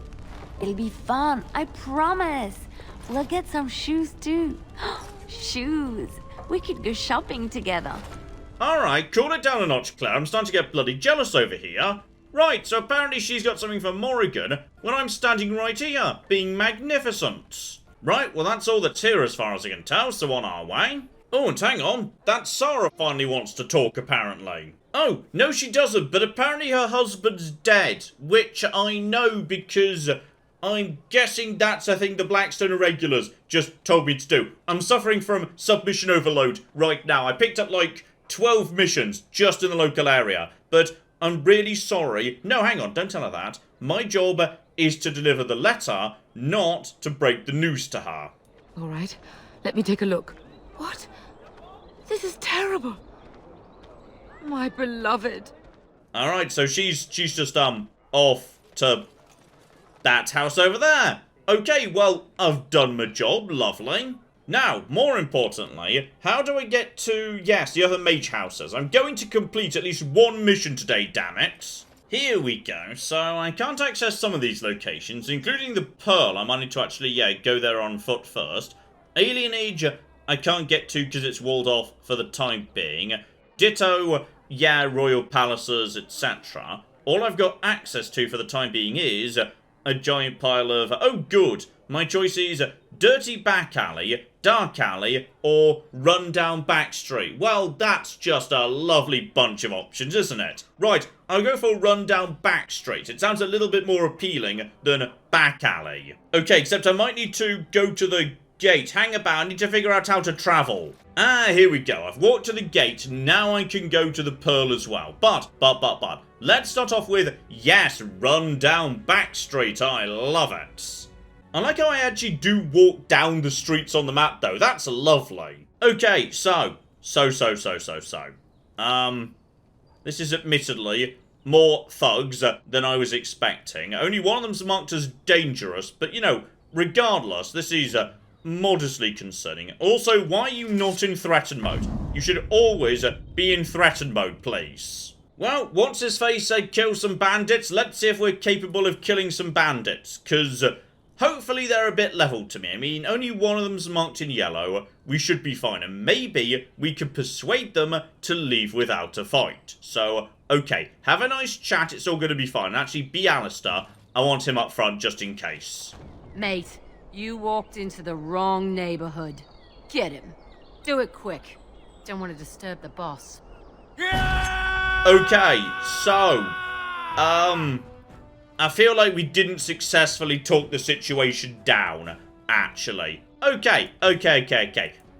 S6: It'll be fun, I promise. We'll get some shoes too. Shoes! We could go shopping together.
S1: Alright, cool it down a notch, Claire. I'm starting to get bloody jealous over here. Right, so apparently she's got something for Morrigan when I'm standing right here, being magnificent. Right, well that's all that's here as far as I can tell, so on our way. Oh, and hang on, that Sarah finally wants to talk, apparently. Oh, no she doesn't, but apparently her husband's dead, which I know because I'm guessing that's a thing the Blackstone Irregulars just told me to do. I'm suffering from submission overload right now. I picked up like 12 missions just in the local area, but I'm really sorry. No, hang on, don't tell her that. My job is to deliver the letter, not to break the news to her.
S4: All right, let me take a look. What? This is terrible. My beloved.
S1: Alright, so she's just, off to that house over there. Okay, well, I've done my job, lovely. Now, more importantly, how do I get to, yes, the other mage houses? I'm going to complete at least one mission today, damn it. Here we go. So I can't access some of these locations, including the Pearl. I might need to actually, go there on foot first. Alien Age, I can't get to because it's walled off for the time being. Ditto, Royal Palaces, etc. All I've got access to for the time being is a giant pile of, oh good, my choice is Dirty Back Alley, Dark Alley, or Rundown Back Street. Well, that's just a lovely bunch of options, isn't it? Right, I'll go for Rundown Back Street. It sounds a little bit more appealing than Back Alley. Okay, except I might need to go to the gate. Hang about, I need to figure out how to travel. Ah, here we go. I've walked to the gate. Now I can go to the Pearl as well. But, let's start off with, yes, Rundown Back Street. I love it. I like how I actually do walk down the streets on the map, though. That's lovely. Okay, so. This is admittedly more thugs than I was expecting. Only one of them's marked as dangerous, but, you know, regardless, this is modestly concerning. Also, why are you not in threatened mode? You should always be in threatened mode, please. Well, what's his face said kill some bandits? Let's see if we're capable of killing some bandits, because hopefully they're a bit leveled to me. I mean, only one of them's marked in yellow. We should be fine, and maybe we could persuade them to leave without a fight. So, okay, have a nice chat, it's all going to be fine. And actually, be Alistair. I want him up front just in case.
S7: Mate, you walked into the wrong neighborhood. Get him. Do it quick. Don't want to disturb the boss.
S1: Okay, so, I feel like we didn't successfully talk the situation down, actually. Okay.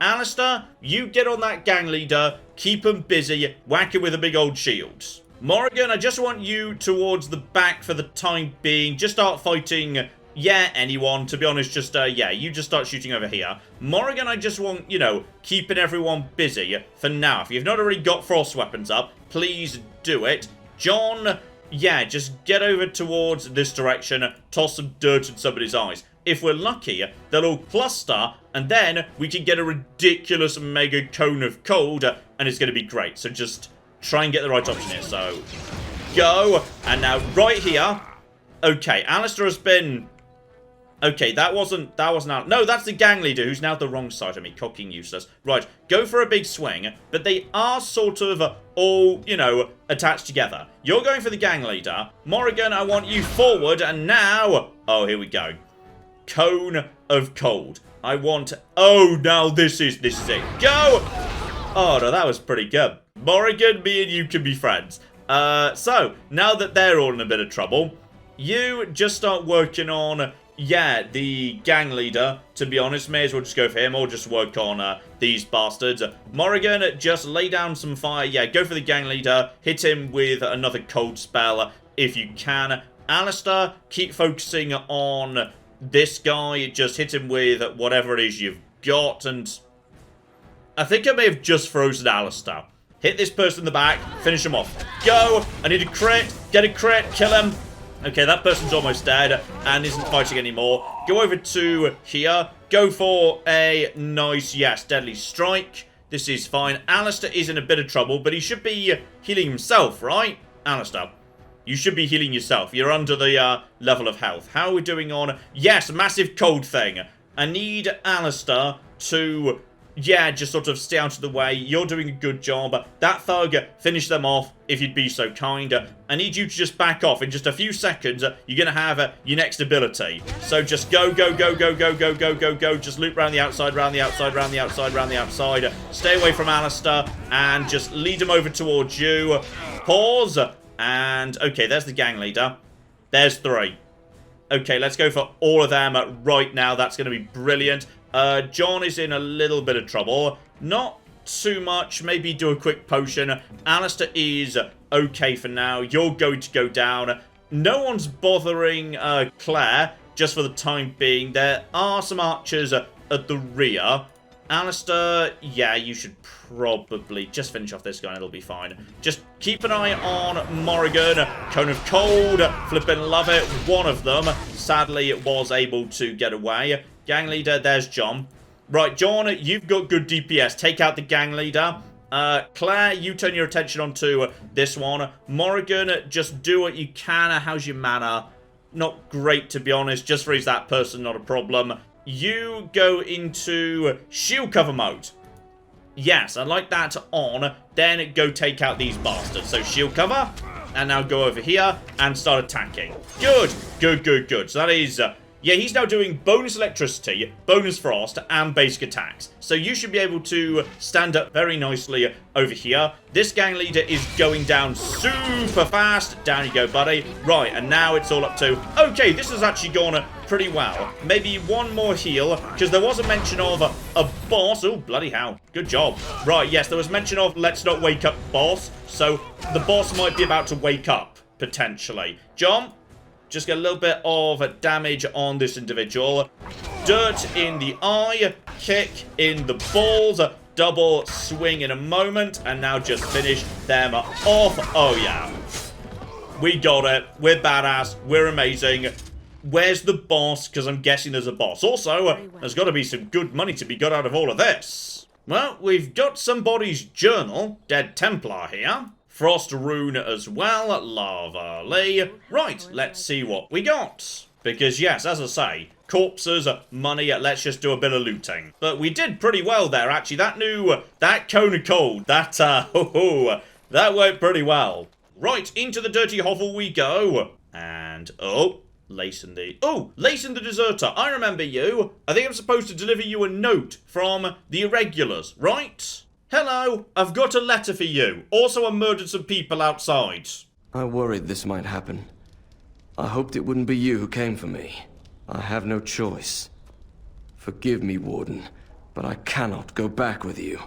S1: Alistair, you get on that gang leader, keep him busy, whack it with a big old shield. Morrigan, I just want you towards the back for the time being. Just start fighting, anyone. To be honest, just, you just start shooting over here. Morrigan, I just want, keeping everyone busy for now. If you've not already got frost weapons up, please do it. John, just get over towards this direction, toss some dirt in somebody's eyes. If we're lucky, they'll all cluster, and then we can get a ridiculous mega cone of cold, and it's going to be great. So just try and get the right option here. So, go, and now right here. Okay, Alistair has been... Okay, that wasn't out. No, that's the gang leader who's now the wrong side of me, cocking useless. Right, go for a big swing, but they are sort of all, attached together. You're going for the gang leader. Morrigan, I want you forward, and now... Oh, here we go. Cone of cold. I want... Oh, now this is it. Go! Oh, no, that was pretty good. Morrigan, me and you can be friends. So, now that they're all in a bit of trouble, you just start working on... the gang leader, to be honest, may as well just go for him or just work on these bastards. Morrigan, just lay down some fire. Go for the gang leader. Hit him with another cold spell if you can. Alistair, keep focusing on this guy. Just hit him with whatever it is you've got. And I think I may have just frozen Alistair. Hit this person in the back. Finish him off. Go. I need a crit. Get a crit. Kill him. Okay, that person's almost dead and isn't fighting anymore. Go over to here. Go for a nice, deadly strike. This is fine. Alistair is in a bit of trouble, but he should be healing himself, right? Alistair, you should be healing yourself. You're under the level of health. How are we doing on... Yes, massive cold thing. I need Alistair to... just sort of stay out of the way. You're doing a good job. That thug, finish them off if you'd be so kind. I need you to just back off. In just a few seconds, you're going to have your next ability. So just go. Just loop around the outside, round the outside, round the outside, round the outside. Stay away from Alistair and just lead him over towards you. Pause. And, okay, there's the gang leader. There's 3. Okay, let's go for all of them right now. That's going to be brilliant. John is in a little bit of trouble. Not too much. Maybe do a quick potion. Alistair is okay for now. You're going to go down. no one's bothering Claire, just for the time being. There are some archers at the rear. Alistair, yeah, you should probably just finish off this guy and it'll be fine. Just keep an eye on Morrigan. Cone of Cold, flippin' love it. One of them, sadly, was able to get away. Gang leader, there's John. Right, John, you've got good DPS. Take out the gang leader. Claire, you turn your attention onto this one. Morrigan, just do what you can. How's your mana? Not great, to be honest. Just freeze that person, not a problem. You go into shield cover mode. Yes, I like that on. Then go take out these bastards. So shield cover. And now go over here and start attacking. Good. Good, good, good. So that is... yeah, he's now doing bonus electricity, bonus frost, and basic attacks. So you should be able to stand up very nicely over here. This gang leader is going down super fast. Down you go, buddy. Right, and now it's all up to... okay, this has actually gone pretty well. Maybe one more heal, because there was a mention of a boss. Oh, bloody hell. Good job. Right, yes, there was mention of let's not wake up boss. So the boss might be about to wake up, potentially. John? Just get a little bit of damage on this individual. Dirt in the eye. Kick in the balls. Double swing in a moment. And now just finish them off. Oh, yeah. We got it. We're badass. We're amazing. Where's the boss? Because I'm guessing there's a boss. Also, there's got to be some good money to be got out of all of this. Well, we've got somebody's journal. Dead Templar here. Frost Rune as well, lovely. Right, let's see what we got. Because yes, as I say, corpses, money, let's just do a bit of looting. But we did pretty well there, actually. That cone of cold, that went pretty well. Right, into the dirty hovel we go. And, Layson the Deserter. I remember you. I think I'm supposed to deliver you a note from the Irregulars, right? Hello, I've got a letter for you. Also, I murdered some people outside.
S10: I worried this might happen. I hoped it wouldn't be you who came for me. I have no choice. Forgive me, Warden, but I cannot go back with you.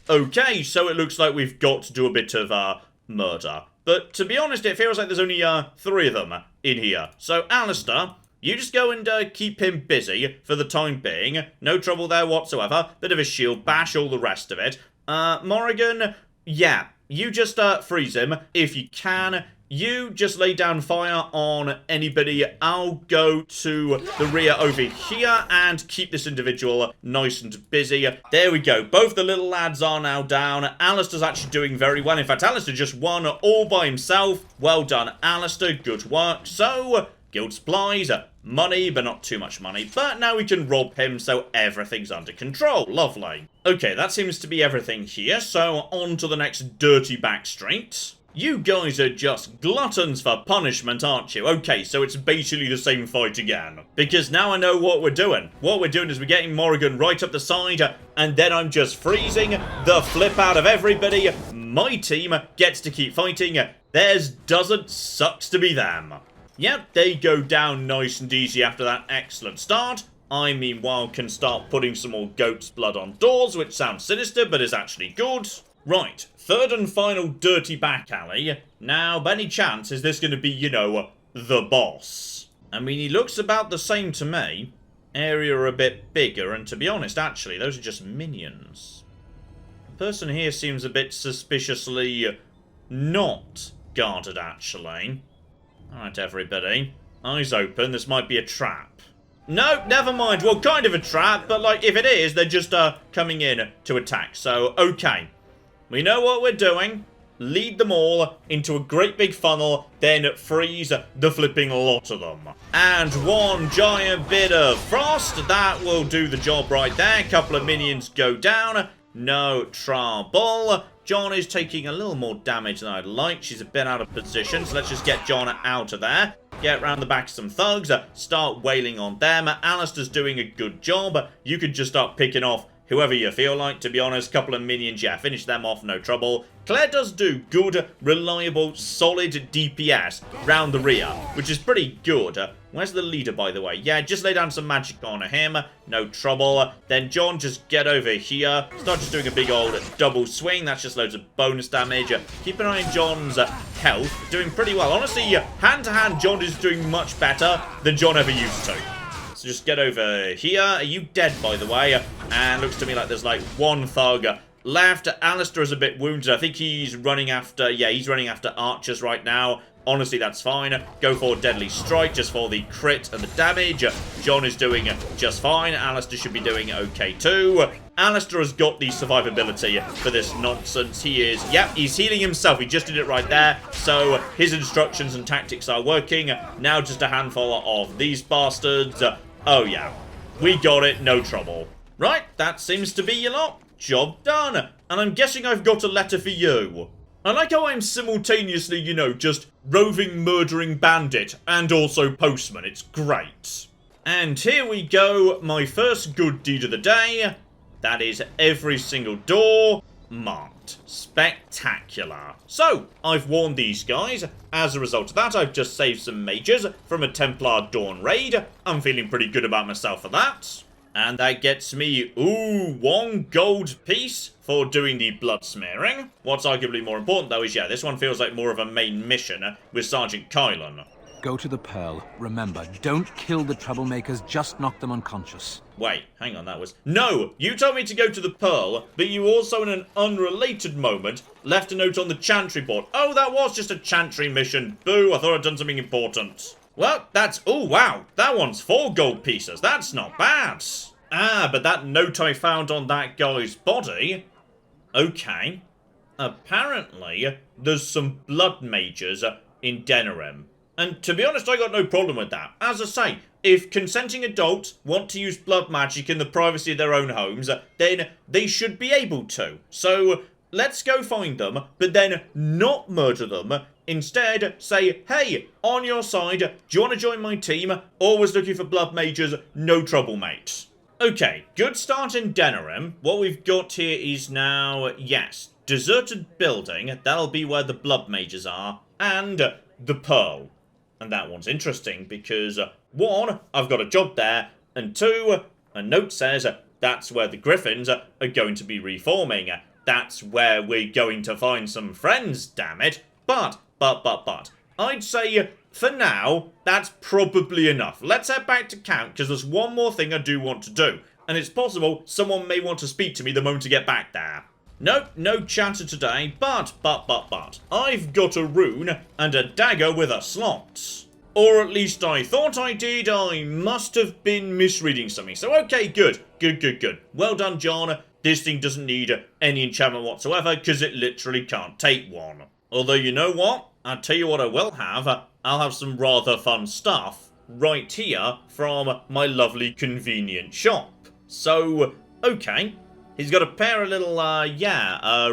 S1: Okay, so it looks like we've got to do a bit of, murder. But to be honest, it feels like there's only, 3 of them in here. So, Alistair, you just go and keep him busy for the time being. No trouble there whatsoever. Bit of a shield bash, all the rest of it. Morrigan, yeah, you just freeze him if you can. You just lay down fire on anybody. I'll go to the rear over here and keep this individual nice and busy. There we go. Both the little lads are now down. Alistair's actually doing very well. In fact, Alistair just won all by himself. Well done, Alistair. Good work. So, guild supplies, money, but not too much money. But now we can rob him, so everything's under control. Lovely. Okay, that seems to be everything here. So, on to the next dirty back street. You guys are just gluttons for punishment, aren't you? Okay, so it's basically the same fight again. Because now I know what we're doing. What we're doing is we're getting Morrigan right up the side, and then I'm just freezing the flip out of everybody. My team gets to keep fighting. Theirs doesn't. Sucks to be them. Yep, they go down nice and easy after that excellent start. I, meanwhile, can start putting some more goat's blood on doors, which sounds sinister, but is actually good. Right, third and final dirty back alley. Now, by any chance, is this going to be, you know, the boss? I mean, he looks about the same to me. Area a bit bigger, and to be honest, actually, those are just minions. The person here seems a bit suspiciously not guarded, actually. Alright, everybody. Eyes open. This might be a trap. No, never mind. Well, kind of a trap, but, like, if it is, they're just, coming in to attack. So, okay. We know what we're doing. Lead them all into a great big funnel, then freeze the flipping lot of them. And one giant bit of frost. That will do the job right there. Couple of minions go down. No trouble. John is taking a little more damage than I'd like. She's a bit out of position, so let's just get John out of there. Get round the back of some thugs. Start wailing on them. Alistair's doing a good job. You could just start picking off whoever you feel like, to be honest. Couple of minions, yeah, finish them off, no trouble. Claire does do good, reliable, solid DPS round the rear, which is pretty good. Where's the leader, by the way? Yeah, just lay down some magic on him, no trouble. Then John, just get over here. Start just doing a big old double swing. That's just loads of bonus damage. Keep an eye on John's health. Doing pretty well. Honestly, hand-to-hand, John is doing much better than John ever used to. So just get over here. Are you dead, by the way? And looks to me like there's like one thug left. Alistair is a bit wounded. I think he's running after... Yeah, he's running after archers right now. Honestly, that's fine. Go for Deadly Strike just for the crit and the damage. John is doing just fine. Alistair should be doing okay too. Alistair has got the survivability for this nonsense. He is... Yep, he's healing himself. He just did it right there. So his instructions and tactics are working. Now just a handful of these bastards. Oh yeah, we got it. No trouble. Right, that seems to be your lot. Job done. And I'm guessing I've got a letter for you. I like how I'm simultaneously, you know, just roving, murdering bandit and also postman. It's great. And here we go, my first good deed of the day. That is every single door marked. Spectacular. So, I've warned these guys. As a result of that, I've just saved some mages from a Templar Dawn raid. I'm feeling pretty good about myself for that. And that gets me, ooh, 1 gold piece for doing the blood smearing. What's arguably more important, though, is, yeah, this one feels like more of a main mission with Sergeant Kylan.
S15: Go to the Pearl. Remember, don't kill the troublemakers, just knock them unconscious.
S1: Wait, hang on, that was... No, you told me to go to the Pearl, but you also, in an unrelated moment, left a note on the Chantry board. Oh, that was just a Chantry mission. Boo, I thought I'd done something important. Well, that's... Oh, wow. That one's 4 gold pieces. That's not bad. Ah, but that note I found on that guy's body... Okay. Apparently, there's some blood mages in Denerim. And to be honest, I got no problem with that. As I say, if consenting adults want to use blood magic in the privacy of their own homes, then they should be able to. So, let's go find them, but then not murder them. Instead, say, hey, on your side, do you want to join my team? Always looking for blood mages, no trouble, mate. Okay, good start in Denerim. What we've got here is now, yes, deserted building. That'll be where the blood mages are. And the Pearl. And that one's interesting because, 1, I've got a job there, and 2, a note says that's where the Griffins are going to be reforming. That's where we're going to find some friends, damn it. But, I'd say, for now, that's probably enough. Let's head back to camp, because there's one more thing I do want to do. And it's possible someone may want to speak to me the moment I get back there. Nope, no chatter today, but, I've got a rune and a dagger with a slot. Or at least I thought I did. I must have been misreading something. So, okay, good. Well done, John. This thing doesn't need any enchantment whatsoever, because it literally can't take one. Although, you know what? I'll tell you what I will have. I'll have some rather fun stuff right here from my lovely convenient shop. So, okay. He's got a pair of little,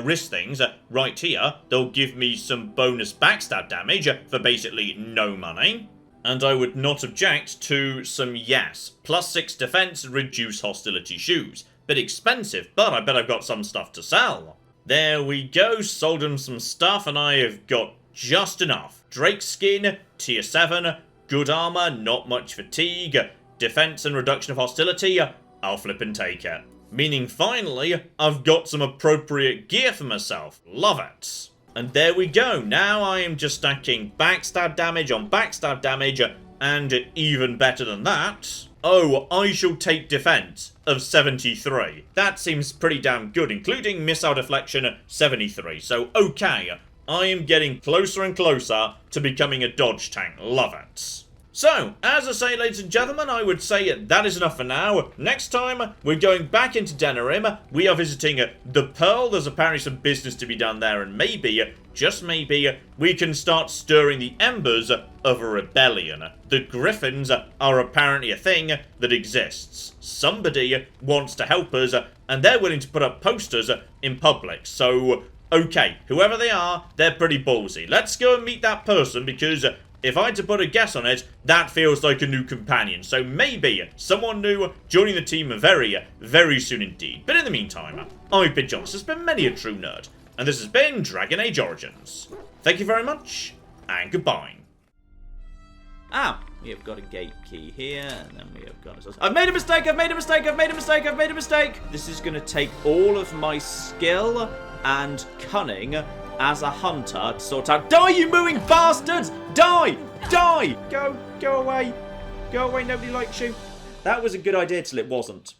S1: wrist things right here. They'll give me some bonus backstab damage for basically no money. And I would not object to some, yes, +6 defense, reduce hostility shoes. Bit expensive, but I bet I've got some stuff to sell. There we go, sold him some stuff, and I have got just enough. Drake skin, tier 7, good armor, not much fatigue, defense and reduction of hostility, I'll flip and take it. Meaning, finally, I've got some appropriate gear for myself. Love it. And there we go. Now I am just stacking backstab damage on backstab damage, and even better than that, oh, I shall take defense of 73. That seems pretty damn good, including missile deflection 73. So, okay, I am getting closer and closer to becoming a dodge tank. Love it. So, as I say, ladies and gentlemen, I would say that is enough for now. Next time, we're going back into Denerim. We are visiting the Pearl. There's apparently some business to be done there, and maybe, just maybe, we can start stirring the embers of a rebellion. The Griffins are apparently a thing that exists. Somebody wants to help us, and they're willing to put up posters in public. So, Okay, whoever they are, they're pretty ballsy. Let's go and meet that person, because if I had to put a guess on it, that feels like a new companion. So maybe someone new joining the team very, very soon indeed. But in the meantime, I've been John. This has been Many a True Nerd, and this has been Dragon Age Origins. Thank you very much, and goodbye. Ah, we have got a gate key here, and then we have got... I've made a mistake, I've made a mistake, I've made a mistake, I've made a mistake! This is going to take all of my skill and cunning as a hunter to sort out... Die, you mooing bastards! Die! Die! Go away. Go away, nobody likes you. That was a good idea till it wasn't.